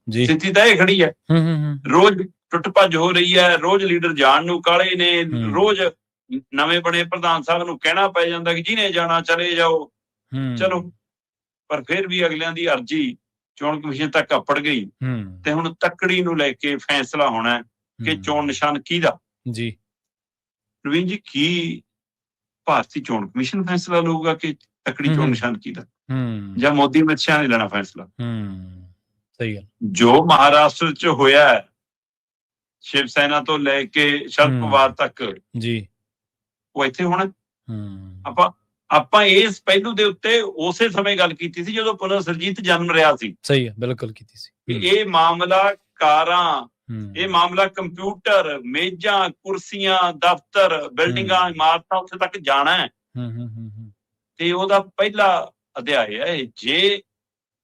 ਜੀ ਸਥਿਤੀ ਤਾਂ ਇਹ ਖੜੀ ਹੈ। ਹੂੰ ਰੋਜ਼ ਟੁੱਟ ਭੱਜ ਹੋ ਰਹੀ ਹੈ, ਰੋਜ਼ ਲੀਡਰ ਜਾਣ ਨੂੰ ਕਾਲੇ ਨੇ, ਰੋਜ਼ ਨਵੇਂ ਬਣੇ ਪ੍ਰਧਾਨ ਸਾਹਿਬ ਨੂੰ ਕਹਿਣਾ ਪੈ ਜਾਂਦਾ ਕਿ ਜਿਹਨੇ ਜਾਣਾ ਚਲੇ ਜਾਓ। ਚਲੋ, ਪਰ ਫਿਰ ਵੀ ਅਗਲਿਆਂ ਦੀ ਅਰਜ਼ੀ ਚੋਣ ਕਮਿਸ਼ਨ ਤੱਕ ਅੱਪੜ ਗਈ ਤੇ ਹੁਣ ਤੱਕੜੀ ਨੂੰ ਲੈ ਕੇ ਫੈਸਲਾ ਹੋਣਾ ਕਿ ਚੋਣ ਨਿਸ਼ਾਨ ਕਿਹਦਾ। ਜੀ ਪ੍ਰਵੀਨ ਜੀ, ਕੀ ਭਾਰਤੀ ਚੋਣ ਕਮਿਸ਼ਨ ਫੈਸਲਾ ਲਊਗਾ ਕਿ ਤੱਕੜੀ ਚੋਣ ਨਿਸ਼ਾਨ ਕਿਹਦਾ, ਜਾਂ ਮੋਦੀ ਅਮਿਤ ਸ਼ਾਹ ਨੇ ਲੈਣਾ ਫੈਸਲਾ? ਸਹੀ ਗੱਲ। ਜੋ ਮਹਾਰਾਸ਼ਟਰ ਚ ਹੋਇਆ ਸ਼ਿਵ ਸੈਨਾ ਤੋਂ ਲੈ ਕੇ ਸ਼ਰਦ ਪਵਾਰ ਤੱਕ ਜੀ, ਉਹ ਇੱਥੇ ਹੋਣਾ। ਆਪਾਂ ਇਸ ਪਹਿਲੂ ਦੇ ਉੱਤੇ ਉਸੇ ਸਮੇਂ ਗੱਲ ਕੀਤੀ ਸੀ ਜਦੋਂ ਪੁਨਰ ਸਰਜੀਤ ਜਨਮ ਰਿਹਾ ਸੀ। ਸਹੀ ਹੈ, ਬਿਲਕੁਲ ਕੀਤੀ ਸੀ। ਇਹ ਮਾਮਲਾ ਕਾਰਾਂ, ਇਹ ਮਾਮਲਾ ਕੰਪਿਊਟਰ, ਮੇਜ਼ਾਂ, ਕੁਰਸੀਆਂ, ਦਫ਼ਤਰ, ਬਿਲਡਿੰਗਾਂ, ਇਮਾਰਤਾਂ ਉੱਥੇ ਤੱਕ ਜਾਣਾ ਹੈ ਤੇ ਉਹਦਾ ਪਹਿਲਾ ਅਧਿਆਇ ਹੈ। ਜੇ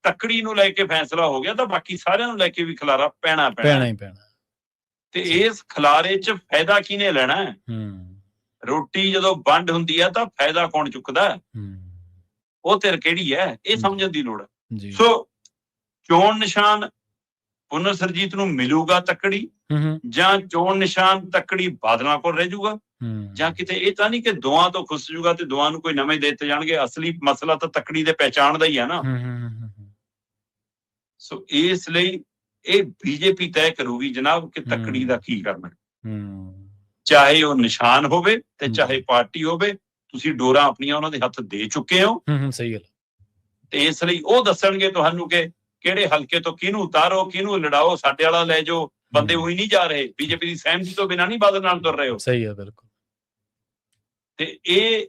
ਤੱਕੜੀ ਨੂੰ ਲੈ ਕੇ ਫੈਸਲਾ ਹੋ ਗਿਆ ਤਾਂ ਬਾਕੀ ਸਾਰਿਆਂ ਨੂੰ ਲੈ ਕੇ ਵੀ ਖਿਲਾਰਾ ਪੈਣਾ ਹੀ ਪੈਣਾ। ਤੇ ਇਸ ਖਿਲਾਰੇ 'ਚ ਫਾਇਦਾ ਕਿਹਨੇ ਲੈਣਾ ਹੈ? ਰੋਟੀ ਜਦੋਂ ਵੰਡ ਹੁੰਦੀ ਹੈ ਤਾਂ ਫਾਇਦਾ ਕੌਣ ਚੁੱਕਦਾ? ਉਹ ਧਿਰ ਕਿਹੜੀ ਹੈ? ਇਹ ਸਮਝਣ ਦੀ ਲੋੜ ਹੈ। ਸੋ ਚੋਣ ਨਿਸ਼ਾਨ ਪੁਨਰ ਸਰਜੀਤ ਨੂੰ ਮਿਲੂਗਾ ਤੱਕੜੀ, ਜਾਂ ਚੋਣ ਨਿਸ਼ਾਨ ਤੱਕੜੀ ਬਾਦਲਾਂ ਕੋਲ ਰਹਿ ਜਾਊਗਾ, ਜਾਂ ਕਿਤੇ ਇਹ ਤਾਂ ਨਹੀਂ ਕਿ ਦੋਆਂ ਤੋਂ ਖੁੱਸ ਜਾਊਗਾ ਤੇ ਦੋਆਂ ਨੂੰ ਕੋਈ ਨਵੇਂ ਦੇ ਦਿੱਤੇ ਜਾਣਗੇ। ਅਸਲੀ ਮਸਲਾ ਤਾਂ ਤੱਕੜੀ ਦੇ ਪਹਿਚਾਣ ਦਾ ਹੀ ਹੈ ਨਾ। ਸੋ ਇਸ ਲਈ ਇਹ ਬੀਜੇਪੀ ਤੈਅ ਕਰੂਗੀ ਜਨਾਬ ਕਿ ਤੱਕੜੀ ਦਾ ਕੀ ਕਰਨਾ, ਚਾਹੇ ਉਹ ਨਿਸ਼ਾਨ ਹੋਵੇ ਤੇ ਚਾਹੇ ਪਾਰਟੀ ਹੋਵੇ। ਤੁਸੀਂ ਡੋਰਾਂ ਆਪਣੀਆਂ ਉਹਨਾਂ ਦੇ ਹੱਥ ਦੇ ਚੁੱਕੇ ਹੋ। ਸਹੀ ਗੱਲ। ਤੇ ਇਸ ਲਈ ਉਹ ਦੱਸਣਗੇ ਤੁਹਾਨੂੰ ਕਿ ਕਿਹੜੇ ਹਲਕੇ ਤੋਂ ਕਿਹਨੂੰ ਉਤਾਰੋ, ਕਿਹਨੂੰ ਲੜਾਓ, ਸਾਡੇ ਵਾਲਾ ਲੈ ਜਾਓ। ਬੰਦੇ ਉਹੀ ਨਹੀਂ ਜਾ ਰਹੇ, ਬੀਜੇਪੀ ਦੀ ਸਹਿਮਤੀ ਤੋਂ ਬਿਨਾਂ ਨਹੀਂ ਬਾਦਲ ਨਾਲ ਤੁਰ ਰਹੇ ਹੋ। ਸਹੀ ਹੈ, ਬਿਲਕੁਲ। ਤੇ ਇਹ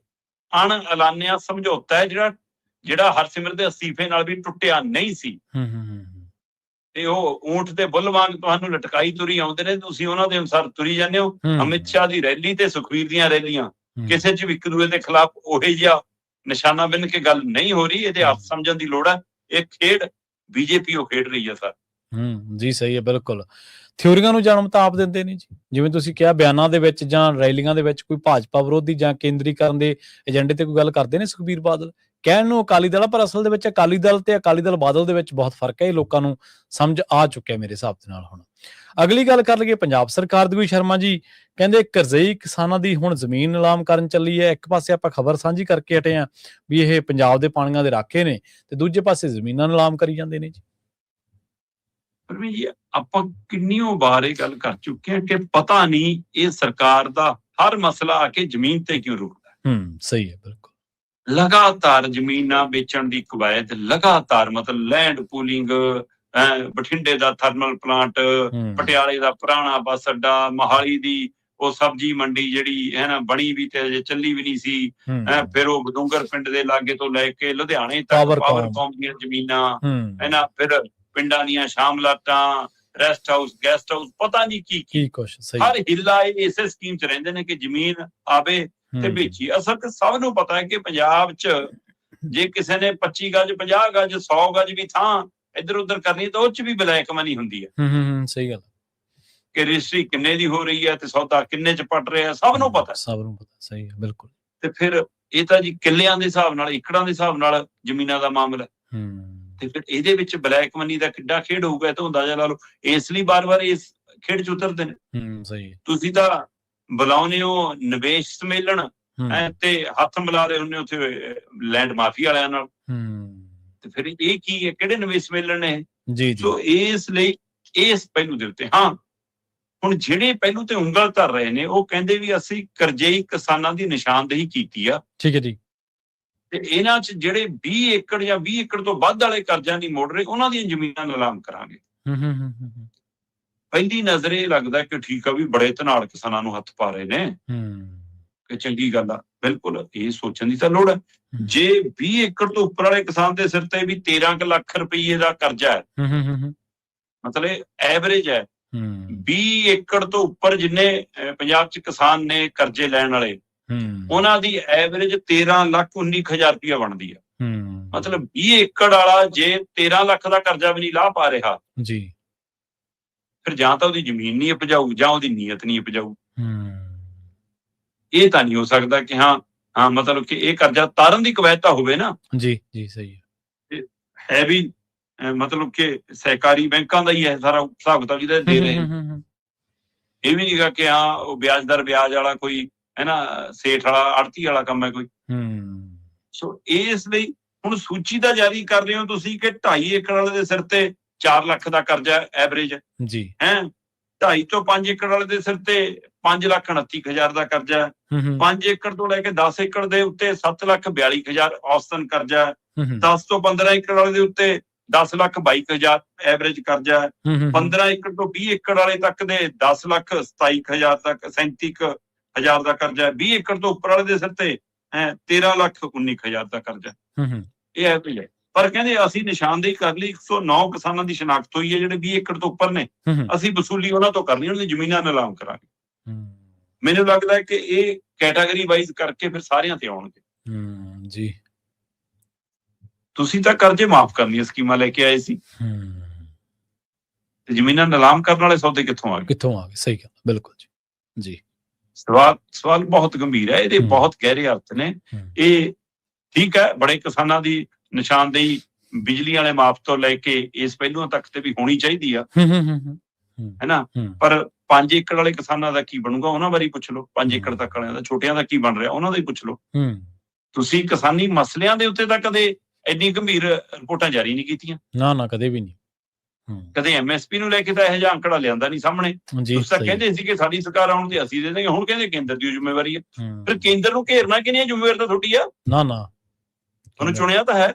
ਅਣ ਐਲਾਨਿਆ ਸਮਝੌਤਾ ਹੈ ਜਿਹੜਾ ਹਰਸਿਮਰਤ ਦੇ ਅਸਤੀਫੇ ਨਾਲ ਵੀ ਟੁੱਟਿਆ ਨਹੀਂ ਸੀ। ਤੇ ਉਹ ਊਂਠ ਦੇ ਬੁੱਲ ਵਾਂਗ ਤੁਹਾਨੂੰ ਲਟਕਾਈ ਤੁਰੀ ਆਉਂਦੇ ਨੇ, ਤੁਸੀਂ ਉਹਨਾਂ ਦੇ ਅਨੁਸਾਰ ਤੁਰੀ ਜਾਂਦੇ ਹੋ। ਅਮਿਤ ਸ਼ਾਹ ਦੀ ਰੈਲੀ ਤੇ ਸੁਖਬੀਰ ਦੀਆਂ ਰੈਲੀਆਂ, ਕਿਸੇ 'ਚ ਵੀ ਇੱਕ ਦੂਜੇ ਦੇ ਖਿਲਾਫ ਉਹੇ ਜਿਹਾ ਨਿਸ਼ਾਨਾ ਬਿੰਨ ਕੇ ਗੱਲ ਨਹੀਂ ਹੋ ਰਹੀ। ਇਹਦੇ ਅਰਥ ਸਮਝਣ ਦੀ ਲੋੜ ਹੈ। ਇਹ ਖੇਡ ਬੀਜੇਪੀ ਉਹ ਖੇਡ ਰਹੀ ਹੈ ਸਰ। ਜੀ ਸਹੀ ਹੈ, ਬਿਲਕੁਲ। ਥਿਊਰੀਆਂ ਨੂੰ ਜਨਮ ਤਾਂ ਆਪ ਦਿੰਦੇ ਨੇ ਜੀ। ਜਿਵੇਂ ਤੁਸੀਂ ਕਿਹਾ, ਬਿਆਨਾਂ ਦੇ ਵਿੱਚ ਜਾਂ ਰੈਲੀਆਂ ਦੇ ਵਿੱਚ ਕੋਈ ਭਾਜਪਾ ਵਿਰੋਧੀ ਜਾਂ ਕੇਂਦਰੀਕਰਨ ਦੇ ਏਜੰਡੇ ਤੇ ਕੋਈ ਗੱਲ ਕਰਦੇ ਨੇ ਸੁਖਬੀਰ ਬਾਦਲ। ਕਹਿਣ ਨੂੰ ਅਕਾਲੀ ਦਲ, ਪਰ ਅਸਲ ਦੇ ਵਿੱਚ ਅਕਾਲੀ ਦਲ ਤੇ ਅਕਾਲੀ ਦਲ ਬਾਦਲ ਦੇ ਵਿੱਚ ਬਹੁਤ ਫਰਕ ਹੈ। ਇਹ ਲੋਕਾਂ ਨੂੰ ਸਮਝ ਆ ਚੁੱਕਿਆ ਮੇਰੇ ਹਿਸਾਬ ਦੇ ਨਾਲ। ਹੁਣ ਅਗਲੀ ਗੱਲ ਕਰ ਲਈਏ ਪੰਜਾਬ ਸਰਕਾਰ ਦੀ। ਵੀ ਸ਼ਰਮਾ ਜੀ ਕਹਿੰਦੇ ਕਰਜ਼ਈ ਕਿਸਾਨਾਂ ਦੀ ਹੁਣ ਜ਼ਮੀਨ ਨਿਲਾਮ ਕਰਨ ਚੱਲੀ ਹੈ। ਇੱਕ ਪਾਸੇ ਆਪਾਂ ਖਬਰ ਸਾਂਝੀ ਕਰਕੇ ਹਟੇ ਹਾਂ ਵੀ ਇਹ ਪੰਜਾਬ ਦੇ ਪਾਣੀਆਂ ਦੇ ਰਾਖੇ ਨੇ, ਤੇ ਦੂਜੇ ਪਾਸੇ ਜ਼ਮੀਨਾਂ ਨਿਲਾਮ ਕਰੀ ਜਾਂਦੇ ਨੇ ਜੀ। ਜੀ ਆਪਾਂ ਕਿੰਨੀਆਂ ਵਾਰ ਇਹ ਗੱਲ ਕਰ ਚੁੱਕੇ ਹਾਂ ਕਿ ਪਤਾ ਨਹੀਂ ਇਹ ਸਰਕਾਰ ਦਾ ਹਰ ਮਸਲਾ ਆ ਕੇ ਜ਼ਮੀਨ ਤੇ ਕਿਉਂ ਰੁਕਦਾ। ਸਹੀ ਹੈ, ਬਿਲਕੁਲ। ਲਗਾਤਾਰ ਜ਼ਮੀਨਾਂ ਵੇਚਣ ਦੀ ਕਵਾਇਦ, ਲਗਾਤਾਰ ਮਤਲਬ ਲੈਂਡ ਪੂਲਿੰਗ, ਬਠਿੰਡੇ ਦਾ ਥਰਮਲ ਪਲਾਂਟ, ਪਟਿਆਲੇ ਦਾ ਪੁਰਾਣਾ ਬੱਸ ਅੱਡਾ, ਮੋਹਾਲੀ ਦੀ ਉਹ ਸਬਜ਼ੀ ਮੰਡੀ ਜਿਹੜੀ ਹੈ ਨਾ, ਬਣੀ ਵੀ ਤੇ ਅਜੇ ਚੱਲੀ ਵੀ ਨਹੀਂ ਸੀ। ਫਿਰ ਉਹ ਬਦੂੰਗਰ ਪਿੰਡ ਦੇ ਲਾਗੇ ਤੋਂ ਲੈ ਕੇ ਲੁਧਿਆਣੇ ਤੱਕ ਪਾਵਰਕੌਮ ਦੀਆਂ ਜ਼ਮੀਨਾਂ ਹੈ ਨਾ, ਫਿਰ ਪਿੰਡਾਂ ਦੀਆਂ ਸ਼ਾਮਲਾਤਾਂ, ਰੈਸਟ ਹਾਊਸ, ਗੈਸਟ ਹਾਊਸ, ਪਤਾ ਨਹੀਂ ਕੀ ਕੁਛ। ਹਰ ਹਿੱਲਾ ਇਸੇ ਸਕੀਮ 'ਚ ਰਹਿੰਦੇ ਨੇ ਕਿ ਜ਼ਮੀਨ ਆਵੇ ਤੇ ਵੇਚੀ। ਅਸਲ ਤੇ ਸਭ ਨੂੰ ਪਤਾ ਹੈ ਕਿ ਪੰਜਾਬ 'ਚ ਜੇ ਕਿਸੇ ਨੇ 25 ਗਜ, 50 ਗਜ, 100 ਗਜ ਵੀ ਥਾਂ ਇੱਧਰ ਉੱਧਰ ਕਰਨੀ ਤਾਂ ਉਹ 'ਚ ਵੀ ਬਲੈਕ ਮਨੀ ਹੁੰਦੀ ਹੈ। ਸਹੀ ਗੱਲ। ਕਿ ਰਜਿਸਟਰੀ ਕਿੰਨੇ ਦੀ ਹੋ ਰਹੀ ਹੈ ਤੇ ਸੌਦਾ ਕਿੰਨੇ 'ਚ ਪਟ ਰਿਹਾ, ਸਭ ਨੂੰ ਪਤਾ। ਸਹੀ ਹੈ, ਬਿਲਕੁਲ। ਤੇ ਫਿਰ ਇਹ ਤਾਂ ਜੀ ਕਿੱਲਿਆਂ ਦੇ ਹਿਸਾਬ ਨਾਲ, ਏਕੜਾਂ ਦੇ ਹਿਸਾਬ ਨਾਲ ਜ਼ਮੀਨਾਂ ਦਾ ਮਾਮਲਾ। ਤੇ ਫਿਰ ਇਹਦੇ ਵਿੱਚ ਬਲੈਕ ਮਨੀ ਦਾ ਕਿੱਡਾ ਖੇਡ ਹੋਊਗਾ, ਇਹ ਤਾਂ ਅੰਦਾਜ਼ਾ ਲਾ ਲਓ। ਇਸ ਲਈ ਵਾਰ-ਵਾਰ ਇਸ ਖੇਡ 'ਚ ਉਤਰਦੇ ਨੇ। ਸਹੀ ਹੈ। ਤੁਸੀਂ ਤਾਂ ਬੁਲਾਉਨੇ ਹੋ ਨਿਵੇਸ਼ ਸੰਮੇਲਨ ਤੇ ਹੱਥ ਮਿਲਾ ਰਹੇ ਹੁੰਦੇ ਉੱਥੇ ਲੈਂਡ ਮਾਫੀ ਵਾਲਿਆਂ ਨਾਲ। ਤੇ ਫਿਰ ਇਹ ਕੀ ਹੈ, ਕਿਹੜੇ ਨਿਵੇਸ਼ ਸੰਮੇਲਨ ਨੇ? ਸੋ ਇਸ ਲਈ ਇਸ ਪਹਿਲੂ ਦੇ ਉੱਤੇ ਹੁਣ ਜਿਹੜੇ ਪਹਿਲੂ ਤੇ ਉਂਗਲ ਧਰ ਰਹੇ ਨੇ ਉਹ ਕਹਿੰਦੇ ਵੀ ਅਸੀਂ ਕਰਜ਼ਈ ਕਿਸਾਨਾਂ ਦੀ ਨਿਸ਼ਾਨਦੇਹੀ ਕੀਤੀ ਆ। ਠੀਕ ਹੈ ਜੀ। ਤੇ ਇਹਨਾਂ 'ਚ ਜਿਹੜੇ 20 ਏਕੜ ਜਾਂ 20 ਏਕੜ ਤੋਂ ਵੱਧ ਵਾਲੇ ਕਰਜ਼ਾ ਨਹੀਂ ਮੋੜ ਰਹੇ, ਉਹਨਾਂ ਦੀਆਂ ਜ਼ਮੀਨਾਂ ਨਿਲਾਮ ਕਰਾਂਗੇ। ਪਹਿਲੀ ਨਜ਼ਰ ਇਹ ਲੱਗਦਾ ਕਿ ਠੀਕ ਆ ਵੀ ਬੜੇ ਧਨਾੜ ਕਿਸਾਨਾਂ ਨੂੰ ਹੱਥ ਪਾ ਰਹੇ ਨੇ, ਕਿ ਚੰਗੀ ਗੱਲ ਆ। ਬਿਲਕੁਲ ਇਹ ਸੋਚਣ ਦੀ ਤਾਂ ਲੋੜ ਹੈ। ਜੇ 20 ਏਕੜ ਤੋਂ ਉੱਪਰ ਵਾਲੇ ਕਿਸਾਨ ਦੇ ਸਿਰ ਤੇ ਵੀ 13 ਲੱਖ ਰੁਪਏ ਦਾ ਕਰਜ਼ਾ ਹੈ, ਮਤਲਬ ਐਵਰੇਜ ਹੈ 20 ਏਕੜ ਤੋਂ ਉੱਪਰ ਜਿੰਨੇ ਪੰਜਾਬ 'ਚ ਕਿਸਾਨ ਨੇ ਕਰਜ਼ੇ ਲੈਣ ਵਾਲੇ, ਉਹਨਾਂ ਦੀ ਐਵਰੇਜ 13,19,000 ਰੁਪਇਆ ਬਣਦੀ ਆ। ਮਤਲਬ 20 ਏਕੜ ਵਾਲਾ ਜੇ 13 ਲੱਖ ਦਾ ਕਰਜ਼ਾ ਵੀ ਨਹੀਂ ਲਾਹ ਪਾ ਰਿਹਾ ਜੀ, ਫਿਰ ਜਾਂ ਤਾਂ ਉਹਦੀ ਜ਼ਮੀਨ ਨਹੀਂ ਉਪਜਾਊ ਜਾਂ ਉਹਦੀ ਨੀਅਤ ਨਹੀਂ ਉਪਜਾਊ। ਇਹ ਤਾਂ ਨਹੀਂ ਹੋ ਸਕਦਾ ਕਿ ਹਾਂ ਮਤਲਬ ਕਿ ਇਹ ਕਰਜ਼ਾ ਤਾਰਨ ਦੀ ਕਵਾਇਦ ਤਾਂ ਹੋਵੇ ਨਾ। ਜੀ, ਜੀ, ਸਹੀ ਹੈ। ਹੈ ਵੀ ਮਤਲਬ ਕਿ ਸਹਿਕਾਰੀ ਬੈਂਕਾਂ ਦਾ ਹੀ ਹੈ ਸਾਰਾ ਹਿਸਾਬ ਕਿਤਾਬ ਜਿਹਦਾ ਦੇ ਰਹੇ ਇਹ ਵੀ ਨਹੀਂਗਾ ਕਿ ਉਹ ਵਿਆਜ ਦਰ ਵਿਆਜ ਵਾਲਾ ਕੋਈ ਹੈ ਨਾ ਸੇਠ ਵਾਲਾ ਆੜਤੀ ਵਾਲਾ ਕੰਮ ਹੈ ਕੋਈ। ਸੋ ਇਸ ਲਈ ਹੁਣ ਸੂਚੀ ਦਾ ਜਾਰੀ ਕਰ ਰਹੇ ਹੋ ਤੁਸੀਂ ਕਿ 2.5 ਏਕੜ ਵਾਲੇ ਦੇ ਸਿਰ ਤੇ 4 ਲੱਖ ਦਾ ਕਰਜ਼ਾ ਐਵਰੇਜ ਜੀ ਹੈ, 2.5 ਤੋਂ 5 ਏਕੜ ਵਾਲੇ ਦੇ ਸਿਰ ਤੇ 5,29,000 ਦਾ ਕਰਜ਼ਾ ਹੈ, 5 ਏਕੜ ਤੋਂ ਲੈ ਕੇ 10 ਏਕੜ ਦੇ ਉੱਤੇ 7,42,000 ਔਸਤਨ ਕਰਜ਼ਾ ਹੈ, 10 ਤੋਂ 15 ਏਕੜ ਵਾਲੇ ਦੇ ਉੱਤੇ 10,22,000 ਐਵਰੇਜ ਕਰਜ਼ਾ ਹੈ, 15 ਏਕੜ ਤੋਂ 20 ਏਕੜ ਵਾਲੇ ਤੱਕ ਦੇ 10,27,000 ਤੱਕ 37,000 ਦਾ ਕਰਜ਼ਾ ਹੈ, 20 ਏਕੜ ਤੋਂ ਉੱਪਰ ਵਾਲੇ ਦੇ ਸਿਰ ਤੇ 13,19,000 ਦਾ ਕਰਜ਼ਾ। ਇਹ ਹੈ ਭਈ। ਪਰ ਕਹਿੰਦੇ ਅਸੀਂ ਨਿਸ਼ਾਨਦੇਹੀ ਕਰ ਲਈ 109 ਕਿਸਾਨਾਂ ਦੀ ਸ਼ਨਾਖਤ ਹੋਈ ਹੈ ਜਿਹੜੇ 20 ਏਕੜ ਤੋਂ ਉੱਪਰ ਨੇ, ਅਸੀਂ ਵਸੂਲੀ ਉਹਨਾਂ ਤੋਂ ਕਰਨੀ, ਉਹਨਾਂ ਦੀ ਜ਼ਮੀਨਾਂ ਨਿਲਾਮ ਕਰਾਂਗੇ। ਮੈਨੂੰ ਲੱਗਦਾ ਹੈ ਕਿ ਇਹ ਕੈਟਾਗਰੀ ਵਾਈਜ਼ ਕਰਕੇ ਫਿਰ ਸਾਰਿਆਂ ਤੇ ਆਉਣਗੇ। ਜੀ, ਤੁਸੀਂ ਤਾਂ ਕਰਜ਼ੇ ਮਾਫ ਕਰਨੀਆਂ ਸਕੀਮਾਂ ਲੈ ਕੇ ਆਏ ਸੀ ਤੇ ਜ਼ਮੀਨਾਂ ਨਿਲਾਮ ਕਰਨ ਵਾਲੇ ਸੌਦੇ ਕਿੱਥੋਂ ਆ ਗਏ? ਸਹੀ ਗੱਲ, ਬਿਲਕੁਲ ਜੀ। ਜੀ, ਸਵਾਲ ਬਹੁਤ ਗੰਭੀਰ ਹੈ, ਇਹਦੇ ਬਹੁਤ ਗਹਿਰੇ ਅਰਥ ਨੇ। ਇਹ ਠੀਕ ਹੈ, ਬੜੇ ਕਿਸਾਨਾਂ ਦੀ ਨਿਸ਼ਾਨਦੇਹੀ ਬਿਜਲੀ ਵਾਲੇ ਮਾਫ ਤੋਂ ਲੈ ਕੇ ਇਸ ਪਹਿਲੂਆਂ ਤੱਕ ਤੇ ਵੀ ਹੋਣੀ ਚਾਹੀਦੀ ਆ, ਹੈਨਾ। ਪਰ 5 ਏਕੜ ਵਾਲੇ ਕਿਸਾਨਾਂ ਦਾ ਕੀ ਬਣੂਗਾ ਉਹਨਾਂ ਬਾਰੇ ਪੁੱਛ ਲਓ, 5 ਏਕੜ ਤੱਕ ਵਾਲਿਆਂ ਦਾ, ਛੋਟਿਆਂ ਦਾ ਕੀ ਬਣ ਰਿਹਾ ਉਹਨਾਂ ਦਾ ਹੀ ਪੁੱਛ ਲਓ। ਤੁਸੀਂ ਕਿਸਾਨੀ ਮਸਲਿਆਂ ਦੇ ਉੱਤੇ ਤਾਂ ਕਦੇ ਇੰਨੀ ਗੰਭੀਰ ਰਿਪੋਰਟਾਂ ਜਾਰੀ ਨਹੀਂ ਕੀਤੀਆਂ। ਨਾ ਕਦੇ ਵੀ ਨਹੀਂ। ਕਦੇ ਐਮਐਸਪੀ ਨੂੰ ਲੈ ਕੇ ਤਾਂ ਇਹੋ ਜਿਹਾ ਅੰਕੜਾ ਲਿਆਂਦਾ ਨਹੀਂ ਸਾਹਮਣੇ। ਤੁਸੀਂ ਤਾਂ ਕਹਿੰਦੇ ਸੀ ਕਿ ਸਾਡੀ ਸਰਕਾਰ ਆਉਣ ਤੇ ਅਸੀਂ ਦੇ ਦੇਂਗੇ, ਹੁਣ ਕਹਿੰਦੇ ਕੇਂਦਰ ਦੀ ਜ਼ਿੰਮੇਵਾਰੀ ਹੈ। ਫਿਰ ਕੇਂਦਰ ਨੂੰ ਘੇਰਨਾ ਕਿਹਨੇ ਜ਼ਿੰਮੇਵਾਰੀ ਤਾਂ ਤੁਹਾਡੀ ਆ ਨਾ ਤੁਹਾਨੂੰ ਚੁਣਿਆ ਤਾਂ ਹੈ।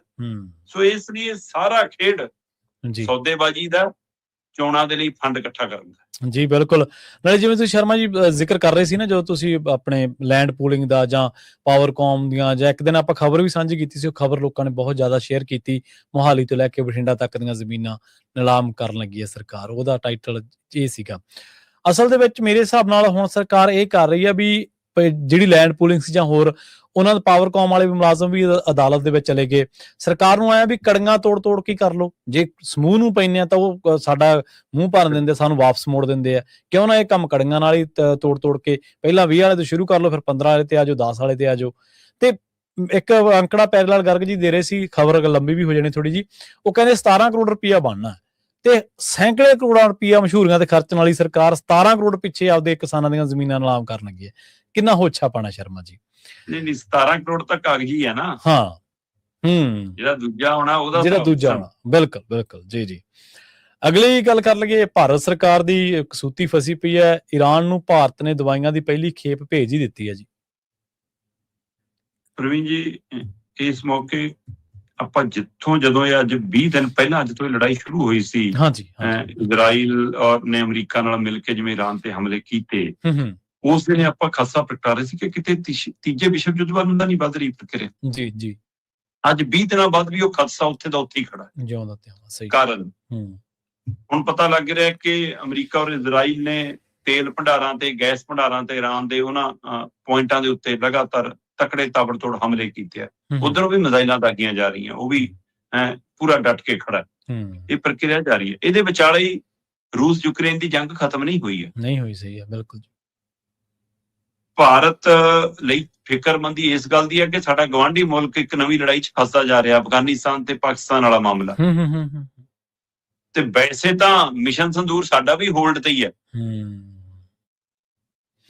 ਸੋ ਇਸ ਲਈ ਸਾਰਾ ਖੇਡ ਸੌਦੇਬਾਜ਼ੀ ਦਾ, ਚੋਣਾਂ ਦੇ ਲਈ ਫੰਡ ਇਕੱਠਾ ਕਰਨ ਦਾ। ਜੀ ਬਿਲਕੁਲ। ਨਾਲੇ ਜਿਵੇਂ ਤੁਸੀਂ ਸ਼ਰਮਾ ਜੀ ਜ਼ਿਕਰ ਕਰ ਰਹੇ ਸੀ ਨਾ, ਜਦੋਂ ਤੁਸੀਂ ਆਪਣੇ ਲੈਂਡ ਪੂਲਿੰਗ ਦਾ ਜਾਂ ਪਾਵਰਕੌਮ ਦੀਆਂ, ਜਾਂ ਇੱਕ ਦਿਨ ਆਪਾਂ ਖਬਰ ਵੀ ਸਾਂਝੀ ਕੀਤੀ ਸੀ, ਉਹ ਖਬਰ ਲੋਕਾਂ ਨੇ ਬਹੁਤ ਜ਼ਿਆਦਾ ਸ਼ੇਅਰ ਕੀਤੀ, ਮੋਹਾਲੀ ਤੋਂ ਲੈ ਕੇ ਬਠਿੰਡਾ ਤੱਕ ਦੀਆਂ ਜ਼ਮੀਨਾਂ ਨਿਲਾਮ ਕਰਨ ਲੱਗੀ ਹੈ ਸਰਕਾਰ, ਉਹਦਾ ਟਾਈਟਲ ਇਹ ਸੀਗਾ। ਅਸਲ ਦੇ ਵਿੱਚ ਮੇਰੇ ਹਿਸਾਬ ਨਾਲ ਹੁਣ ਸਰਕਾਰ ਇਹ ਕਰ ਰਹੀ ਹੈ ਵੀ ਜਿਹੜੀ ਲੈਂਡ ਪੂਲਿੰਗ ਸੀ ਜਾਂ ਹੋਰ ਉਹਨਾਂ ਦੇ ਪਾਵਰਕੌਮ ਵਾਲੇ ਮੁਲਾਜ਼ਮ ਵੀ ਅਦਾਲਤ ਦੇ ਵਿੱਚ ਚਲੇ ਗਏ। ਸਰਕਾਰ ਨੂੰ ਆਇਆ ਵੀ ਕੜੀਆਂ ਤੋੜ ਕੇ ਕਰ ਲਓ, ਜੇ ਸਮੂਹ ਨੂੰ ਪੈਂਦੇ ਆ ਤਾਂ ਉਹ ਸਾਡਾ ਮੂੰਹ ਭਰਨ ਦਿੰਦੇ, ਸਾਨੂੰ ਵਾਪਸ ਮੋੜ ਦਿੰਦੇ ਆ, ਕਿਉਂ ਨਾ ਇਹ ਕੰਮ ਕੜੀਆਂ ਨਾਲ ਹੀ ਤੋੜ ਕੇ ਪਹਿਲਾਂ 20 ਵਾਲੇ ਤੋਂ ਸ਼ੁਰੂ ਕਰ ਲਓ, ਫਿਰ 15 ਵਾਲੇ ਤੇ ਆ ਜਾਓ, 10 ਵਾਲੇ ਤੇ ਆ ਜਾਓ। ਤੇ ਇੱਕ ਅੰਕੜਾ ਪੈਰਲਾਲ ਗਰਗ ਜੀ ਦੇ ਰਹੇ ਸੀ, ਖਬਰ ਲੰਬੀ ਵੀ ਹੋ ਜਾਣੀ ਥੋੜੀ ਜੀ, ਉਹ ਕਹਿੰਦੇ 17 ਕਰੋੜ ਰੁਪਇਆ ਬਣਨਾ ਤੇ ਸੈਂਕੜੇ ਕਰੋੜਾਂ ਰੁਪਇਆ ਮਸ਼ਹੂਰੀਆਂ ਤੇ ਖਰਚਣ ਵਾਲੀ ਸਰਕਾਰ 17 ਕਰੋੜ ਪਿੱਛੇ ਆਪਦੇ ਕਿਸਾਨਾਂ ਦੀਆਂ ਜ਼ਮੀਨਾਂ ਨਿਲਾਮ ਕਰਨ ਲੱਗੀ ਹੈ। ਕਿੰਨਾ ਹੋਛਾ ਪਾਣਾ ਸ਼ਰਮਾ ਜੀ? ਨਹੀਂ 17 ਕਰੋੜ ਤਾਂ ਕਾਗਜ਼ੀ ਹੈ ਨਾ। ਹਾਂ, ਜਿਹੜਾ ਦੂਜਾ ਹੋਣਾ ਉਹਦਾ, ਜਿਹੜਾ ਦੂਜਾ ਹੋਣਾ, ਬਿਲਕੁਲ ਜੀ। ਅਗਲੀ ਗੱਲ ਕਰ ਲਈਏ, ਭਾਰਤ ਸਰਕਾਰ ਦੀ ਕਸੂਤੀ ਫਸੀ ਪਈ ਹੈ। ਈਰਾਨ ਨੂੰ ਭਾਰਤ ਨੇ ਦਵਾਈਆਂ ਦੀ ਪਹਿਲੀ ਖੇਪ ਭੇਜ ਹੀ ਦਿੱਤੀ ਹੈ ਜੀ। ਪ੍ਰਵੀਨ ਜੀ, ਇਸ ਮੌਕੇ ਆਪਾਂ ਜਦੋਂ ਇਹ ਅੱਜ 20 ਦਿਨ ਪਹਿਲਾਂ ਅੱਜ ਤੋਂ ਇਹ ਲੜਾਈ ਸ਼ੁਰੂ ਹੋਈ ਸੀ, ਇਜ਼ਰਾਈਲ ਨੇ ਅਮਰੀਕਾ ਨਾਲ ਮਿਲ ਕੇ ਜਿਵੇਂ ਈਰਾਨ ਤੇ ਹਮਲੇ ਕੀਤੇ, ਉਸ ਦਿਨ ਆਪਾਂ ਖਾਸਾ ਪ੍ਰਗਟਾ ਰਹੇ ਸੀ ਕਿ ਕਿਤੇ ਤੀਜੇ ਵਿਸ਼ਵ ਯੁੱਧ ਵੱਲ ਤਾਂ ਨਹੀਂ ਵੱਧ ਰਹੀ ਪ੍ਰਕਿਰਿਆ। ਜੀ। ਅੱਜ 20 ਦਿਨਾਂ ਬਾਅਦ ਵੀ ਉਹ ਖਾਸਾ ਉੱਥੇ ਦਾ ਉੱਥੇ ਹੀ ਖੜਾ ਹੈ। ਜਿਉਂਦਾ ਤੇ ਸਹੀ ਕਾਰਨ ਹੁਣ ਪਤਾ ਲੱਗ ਰਿਹਾ ਕਿ ਅਮਰੀਕਾ ਔਰ ਇਜ਼ਰਾਈਲ ਨੇ ਤੇਲ ਭੰਡਾਰਾਂ ਤੇ ਗੈਸ ਭੰਡਾਰਾਂ ਤੇ ਈਰਾਨ ਦੇ ਉਹਨਾਂ ਪੁਆਇੰਟਾਂ ਦੇ ਉੱਤੇ ਲਗਾਤਾਰ ਤਕੜੇ ਤਾਬੜਤੋੜ ਹਮਲੇ ਕੀਤੇ ਆ। ਉਧਰੋਂ ਵੀ ਮਿਜ਼ਾਈਲਾਂ ਦਾਗੀਆਂ ਜਾ ਰਹੀਆਂ, ਉਹ ਵੀ ਪੂਰਾ ਡਟ ਕੇ ਖੜਾ। ਇਹ ਪ੍ਰਕਿਰਿਆ ਜਾਰੀ ਹੈ। ਇਹਦੇ ਵਿਚਾਲੇ ਹੀ ਰੂਸ ਯੂਕਰੇਨ ਦੀ ਜੰਗ ਖਤਮ ਨਹੀਂ ਹੋਈ ਹੈ। ਸਹੀ ਹੈ, ਬਿਲਕੁਲ। ਭਾਰਤ ਲਈ ਫਿਕਰਮੰਦੀ ਇਸ ਗੱਲ ਦੀ ਹੈ ਕਿ ਸਾਡਾ ਗਵਾਂਢੀ ਮੁਲਕ ਇੱਕ ਨਵੀਂ ਲੜਾਈ 'ਚ ਫਸਦਾ ਜਾ ਰਿਹਾ, ਅਫਗਾਨਿਸਤਾਨ ਤੇ ਪਾਕਿਸਤਾਨ ਵਾਲਾ ਮਾਮਲਾ। ਤੇ ਵੈਸੇ ਤਾਂ ਮਿਸ਼ਨ ਸੰਦੂਰ ਸਾਡਾ ਵੀ ਹੋਲਡ ਤੇ ਹੀ ਹੈ।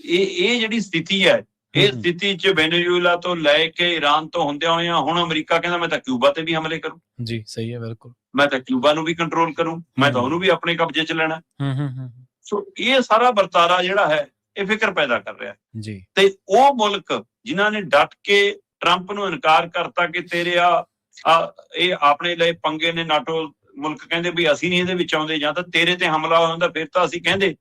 ਇਹ ਜਿਹੜੀ ਸਥਿਤੀ ਹੈ, ਇਹ ਸਥਿਤੀ 'ਚ ਵੈਨੇਜ਼ੁਏਲਾ ਤੋਂ ਲੈ ਕੇ ਈਰਾਨ ਤੋਂ ਹੁੰਦਿਆਂ ਹੋਇਆਂ ਹੁਣ ਅਮਰੀਕਾ ਕਹਿੰਦਾ ਮੈਂ ਤਾਂ ਕਿਊਬਾ ਤੇ ਵੀ ਹਮਲੇ ਕਰੂੰ। ਜੀ ਸਹੀ ਹੈ, ਬਿਲਕੁਲ। ਮੈਂ ਤਾਂ ਕਿਊਬਾ ਨੂੰ ਵੀ ਕੰਟਰੋਲ ਕਰੂੰ, ਮੈਂ ਤਾਂ ਉਹਨੂੰ ਵੀ ਆਪਣੇ ਕਬਜ਼ੇ 'ਚ ਲੈਣਾ। ਸੋ ਇਹ ਸਾਰਾ ਵਰਤਾਰਾ ਜਿਹੜਾ ਹੈ ਇਹ ਫਿਕਰ ਪੈਦਾ ਕਰ ਰਿਹਾ ਜੀ। ਤੇ ਉਹ ਮੁਲਕ ਜਿਨ੍ਹਾਂ ਨੇ ਡਟ ਕੇ ਟਰੰਪ ਨੂੰ ਇਨਕਾਰ ਕਰਤਾ ਕਿ ਤੇਰੇ ਇਹ ਆਪਣੇ ਲਈ ਪੰਗੇ ਨੇ, ਨਾਟੋ ਮੁਲਕ ਕਹਿੰਦੇ ਵੀ ਅਸੀਂ ਨਹੀਂ ਇਹਦੇ ਵਿੱਚ ਆਉਂਦੇ, ਜਾਂ ਤਾਂ ਤੇਰੇ ਤੇ ਹਮਲਾ ਹੋ ਜਾਂਦਾ ਫਿਰ ਤਾਂ ਅਸੀਂ ਕਹਿੰਦੇ,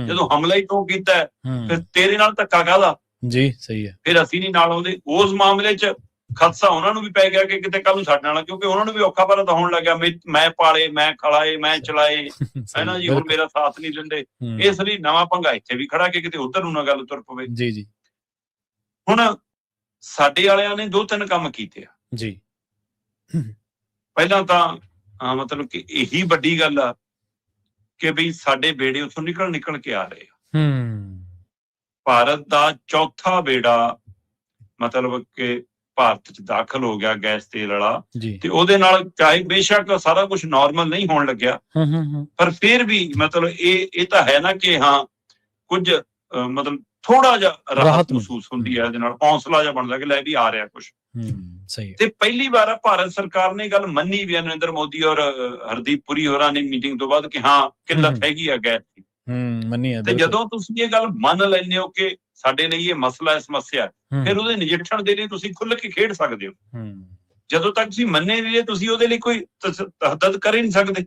ਜਦੋਂ ਹਮਲਾ ਹੀ ਤੂੰ ਕੀਤਾ ਫਿਰ ਤੇਰੇ ਨਾਲ ਧੱਕਾ ਕਾਹਦਾ? ਜੀ ਸਹੀ ਹੈ, ਫਿਰ ਅਸੀਂ ਨਹੀਂ ਨਾਲ ਆਉਂਦੇ। ਉਸ ਮਾਮਲੇ 'ਚ ਖਦਸ਼ਾ ਉਹਨਾਂ ਨੂੰ ਵੀ ਪੈ ਗਿਆ ਕਿ ਕਿਤੇ ਕੱਲ ਨੂੰ ਸਾਡੇ ਨਾਲ, ਕਿਉਂਕਿ ਉਹਨਾਂ ਨੂੰ ਵੀ ਔਖਾ ਭਰਾ ਤਾਂ ਹੋਣ ਲੱਗਿਆ, ਮੈਂ ਪਾਲੇ, ਮੈਂ ਖਲਾਏ, ਮੈਂ ਚਲਾਏ, ਹੈ ਨਾ ਜੀ, ਹੁਣ ਮੇਰਾ ਸਾਥ ਨਹੀਂ ਦਿੰਦੇ। ਇਸ ਲਈ ਨਵਾਂ ਪੰਗਾ ਇੱਥੇ ਵੀ ਖੜਾ ਕਿ ਕਿਤੇ ਉੱਧਰ ਨੂੰ ਨਾ ਗੱਲ ਤੁਰ ਪਵੇ। ਜੀ। ਹੁਣ ਸਾਡੇ ਵਾਲਿਆਂ ਨੇ 2-3 ਕੰਮ ਕੀਤੇ ਆ ਜੀ। ਪਹਿਲਾਂ ਤਾਂ ਮਤਲਬ ਕਿ ਇਹੀ ਵੱਡੀ ਗੱਲ ਆ ਕਿ ਬਈ ਸਾਡੇ ਬੇੜੇ ਉੱਥੋਂ ਨਿਕਲ ਕੇ ਆ ਰਹੇ ਆ। ਭਾਰਤ ਦਾ ਚੌਥਾ ਬੇੜਾ ਮਤਲਬ ਕਿ ਭਾਰਤ 'ਚ ਦਾਖਲ ਹੋ ਗਿਆ ਗੈਸ ਤੇਲ ਵਾਲਾ, ਤੇ ਉਹਦੇ ਨਾਲ ਚਾਹੇ ਬੇਸ਼ੱਕ ਸਾਰਾ ਕੁਝ ਨਾਰਮਲ ਨਹੀਂ ਹੋਣ ਲੱਗਿਆ, ਪਰ ਫਿਰ ਵੀ ਮਤਲਬ ਇਹ ਤਾਂ ਹੈ ਨਾ ਕਿ ਹਾਂ ਕੁਝ ਮਤਲਬ ਥੋੜਾ ਜਿਹਾ ਰਾਹਤ ਮਹਿਸੂਸ ਹੁੰਦੀ ਹੈ, ਇਹਦੇ ਨਾਲ ਹੌਸਲਾ ਜਿਹਾ ਬਣਦਾ ਕਿ ਲੈ ਵੀ ਆ ਰਿਹਾ ਕੁਝ। ਤੇ ਪਹਿਲੀ ਵਾਰ ਭਾਰਤ ਸਰਕਾਰ ਨੇ ਗੱਲ ਮੰਨੀ ਵੀ, ਨਰਿੰਦਰ ਮੋਦੀ ਔਰ ਹਰਦੀਪ ਪੁਰੀ ਹੋਰਾਂ ਨੇ ਮੀਟਿੰਗ ਤੋਂ ਬਾਅਦ ਕਿ ਹਾਂ ਕਿੱਲਤ ਹੈਗੀ ਆ ਗੈਸ ਦੀ। ਤੇ ਜਦੋਂ ਤੁਸੀਂ ਇਹ ਗੱਲ ਮੰਨ ਲੈਂਦੇ ਹੋ ਕਿ ਸਾਡੇ ਲਈ ਇਹ ਮਸਲਾ ਹੈ, ਸਮੱਸਿਆ, ਫਿਰ ਉਹਦੇ ਨਜਿੱਠਣ ਦੇ ਲਈ ਤੁਸੀਂ ਖੁੱਲ੍ਹ ਕੇ ਖੇਡ ਸਕਦੇ ਹੋ। ਜਦੋਂ ਤੱਕ ਤੁਸੀਂ ਮੰਨੇ ਨਹੀਂ ਤੁਸੀਂ ਉਹਦੇ ਲਈ ਕੋਈ ਤਹੱਦਦ ਕਰ ਹੀ ਨਹੀਂ ਸਕਦੇ।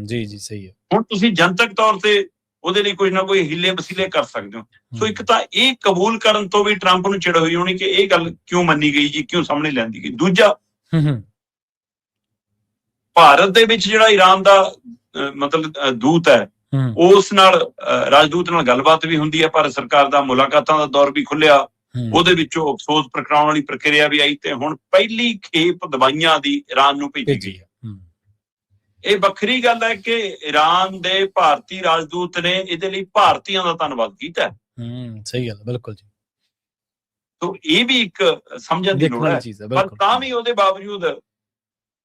ਜੀ ਜੀ ਸਹੀ ਹੈ। ਹੁਣ ਤੁਸੀਂ ਜਨਤਕ ਤੌਰ ਤੇ ਉਹਦੇ ਲਈ ਕੋਈ ਨਾ ਕੋਈ ਹੀਲੇ ਵਸੀਲੇ ਕਰ ਸਕਦੇ ਹੋ। ਸੋ ਇੱਕ ਤਾਂ ਇਹ ਕਬੂਲ ਕਰਨ ਤੋਂ ਵੀ ਟਰੰਪ ਨੂੰ ਚਿੜ ਹੋਈ ਹੋਣੀ ਕਿ ਇਹ ਗੱਲ ਕਿਉਂ ਮੰਨੀ ਗਈ ਜੀ, ਕਿਉਂ ਸਾਹਮਣੇ ਲਿਆਂਦੀ ਗਈ। ਦੂਜਾ, ਭਾਰਤ ਦੇ ਵਿੱਚ ਜਿਹੜਾ ਈਰਾਨ ਦਾ ਮਤਲਬ ਦੂਤ ਹੈ, ਉਸ ਨਾਲ ਰਾਜਦੂਤ ਨਾਲ ਗੱਲਬਾਤ ਵੀ ਹੁੰਦੀ ਹੈ, ਭਾਰਤ ਸਰਕਾਰ ਦਾ ਮੁਲਾਕਾਤਾਂ ਦਾ ਦੌਰ ਵੀ ਖੁੱਲਿਆ, ਉਹਦੇ ਵਿੱਚੋਂ ਅਫਸੋਸ ਪ੍ਰਗਟਾਉਣ ਵਾਲੀ ਪ੍ਰਕਿਰਿਆ ਵੀ ਆਈ, ਤੇ ਹੁਣ ਪਹਿਲੀ ਖੇਪ ਦਵਾਈਆਂ ਦੀ ਈਰਾਨ ਨੂੰ ਭੇਜੀ ਗਈ ਹੈ। ਇਹ ਵੱਖਰੀ ਗੱਲ ਹੈ ਕਿ ਈਰਾਨ ਦੇ ਭਾਰਤੀ ਰਾਜਦੂਤ ਨੇ ਇਹਦੇ ਲਈ ਭਾਰਤੀਆਂ ਦਾ ਧੰਨਵਾਦ ਕੀਤਾ। ਸਹੀ ਗੱਲ, ਬਿਲਕੁਲ ਜੀ। ਤੋ ਇਹ ਵੀ ਇੱਕ ਸਮਝਣ ਦੀ ਲੋੜ ਹੈ, ਪਰ ਤਾਂ ਵੀ ਉਹਦੇ ਬਾਵਜੂਦ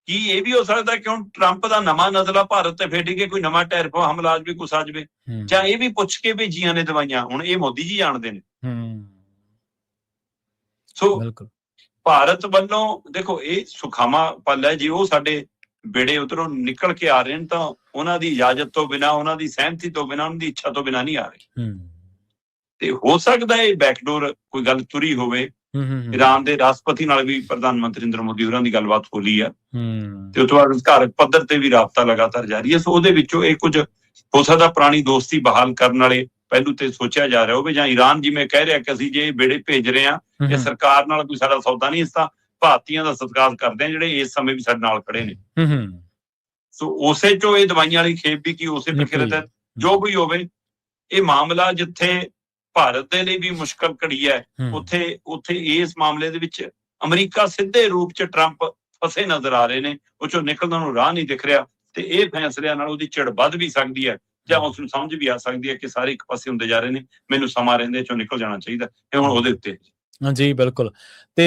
ਕੀ ਇਹ ਵੀ ਹੋ ਸਕਦਾ ਕਿ ਹੁਣ ਟਰੰਪ ਦਾ ਨਵਾਂ ਨਜ਼ਲਾ ਭਾਰਤ ਤੇ ਫੇਰ ਕੇ ਕੋਈ ਨਵਾਂ ਟੈਰਿਫ ਹਮਲਾ ਆ ਜਾਵੇ, ਕੁਛ ਆ ਜਾਵੇ, ਜਾਂ ਇਹ ਵੀ ਪੁੱਛ ਕੇ ਭੇਜੀਆਂ ਨੇ ਦਵਾਈਆਂ, ਹੁਣ ਇਹ ਮੋਦੀ ਜੀ ਜਾਣਦੇ ਨੇ। ਸੋ ਭਾਰਤ ਵੱਲੋਂ ਦੇਖੋ ਇਹ ਸੁਖਾਵਾਂ ਪਲ ਹੈ, ਜੇ ਉਹ ਸਾਡੇ ਬੇੜੇ ਉਧਰੋਂ ਨਿਕਲ ਕੇ ਆ ਰਹੇ ਨੇ ਤਾਂ ਉਹਨਾਂ ਦੀ ਇਜਾਜ਼ਤ ਤੋਂ ਬਿਨਾਂ, ਉਹਨਾਂ ਦੀ ਸਹਿਮਤੀ ਤੋਂ ਬਿਨਾਂ, ਉਹਨਾਂ ਦੀ ਇੱਛਾ ਤੋਂ ਬਿਨਾਂ ਨਹੀਂ ਆ ਰਹੇ। ਤੇ ਹੋ ਸਕਦਾ ਇਹ ਬੈਕਡੋਰ ਕੋਈ ਗੱਲ ਤੁਰੀ ਹੋਵੇ। ਈਰਾਨ ਦੇ ਰਾਸ਼ਟਰਪਤੀ ਨਾਲ ਵੀ ਪ੍ਰਧਾਨ ਮੰਤਰੀ ਨਰਿੰਦਰ ਮੋਦੀ ਹੋਰਾਂ ਦੀ ਗੱਲਬਾਤ ਹੋਈ ਆ, ਤੇ ਉਸ ਤੋਂ ਬਾਅਦ ਅਧਿਕਾਰਕ ਪੱਧਰ ਤੇ ਵੀ ਰਾਬਤਾ ਲਗਾਤਾਰ ਜਾਰੀ ਹੈ। ਸੋ ਉਹਦੇ ਵਿੱਚੋਂ ਇਹ ਕੁਝ ਹੋ ਸਕਦਾ ਪੁਰਾਣੀ ਦੋਸਤੀ ਬਹਾਲ ਕਰਨ ਵਾਲੇ ਪਹਿਲੂ ਤੇ ਸੋਚਿਆ ਜਾ ਰਿਹਾ ਹੋਵੇ, ਜਾਂ ਈਰਾਨ ਜਿਵੇਂ ਕਹਿ ਰਿਹਾ ਕਿ ਅਸੀਂ ਜੇ ਬੇੜੇ ਭੇਜ ਰਹੇ ਹਾਂ, ਇਹ ਸਰਕਾਰ ਨਾਲ ਕੋਈ ਸਾਡਾ ਸੌਦਾ ਨਹੀਂ, ਇਸ ਤਾਂ ਭਾਰਤੀਆਂ ਦਾ ਸਤਿਕਾਰ ਕਰਦੇ ਆ ਜਿਹੜੇ ਇਸ ਸਮੇਂ ਵੀ ਸਾਡੇ ਨਾਲ ਖੜੇ ਨੇ। ਸੋ ਉਸੇ ਚੋਂ ਇਹ ਦਵਾਈਆਂ ਵਾਲੀ ਖੇਪ ਵੀ ਕੀ ਉਸੇ ਪ੍ਰਕਿਰਿਆ ਤੇ ਜੋ ਵੀ ਹੋਵੇ, ਇਹ ਮਾਮਲਾ ਜਿੱਥੇ ਭਾਰਤ ਦੇ ਲਈ ਵੀ ਮੁਸ਼ਕਲ ਘੜੀ ਹੈ, ਉੱਥੇ ਇਸ ਮਾਮਲੇ ਦੇ ਵਿੱਚ ਅਮਰੀਕਾ ਸਿੱਧੇ ਰੂਪ ਚ ਟਰੰਪ ਫਸੇ ਨਜ਼ਰ ਆ ਰਹੇ ਨੇ, ਉਹ ਚੋਂ ਨਿਕਲਣ ਨੂੰ ਰਾਹ ਨਹੀਂ ਦਿਖ ਰਿਹਾ। ਤੇ ਇਹ ਫੈਸਲਿਆਂ ਨਾਲ ਉਹਦੀ ਚਿੜ ਵੱਧ ਵੀ ਸਕਦੀ ਹੈ, ਜਾਂ ਉਸ ਨੂੰ ਸਮਝ ਵੀ ਆ ਸਕਦੀ ਹੈ ਕਿ ਸਾਰੇ ਇੱਕ ਪਾਸੇ ਹੁੰਦੇ ਜਾ ਰਹੇ ਨੇ, ਮੈਨੂੰ ਸਮਾਂ ਰਹਿੰਦੇ ਚੋਂ ਨਿਕਲ ਜਾਣਾ ਚਾਹੀਦਾ। ਇਹ ਹੁਣ ਉਹਦੇ ਉੱਤੇ ਜੀ ਬਿਲਕੁਲ। ਤੇ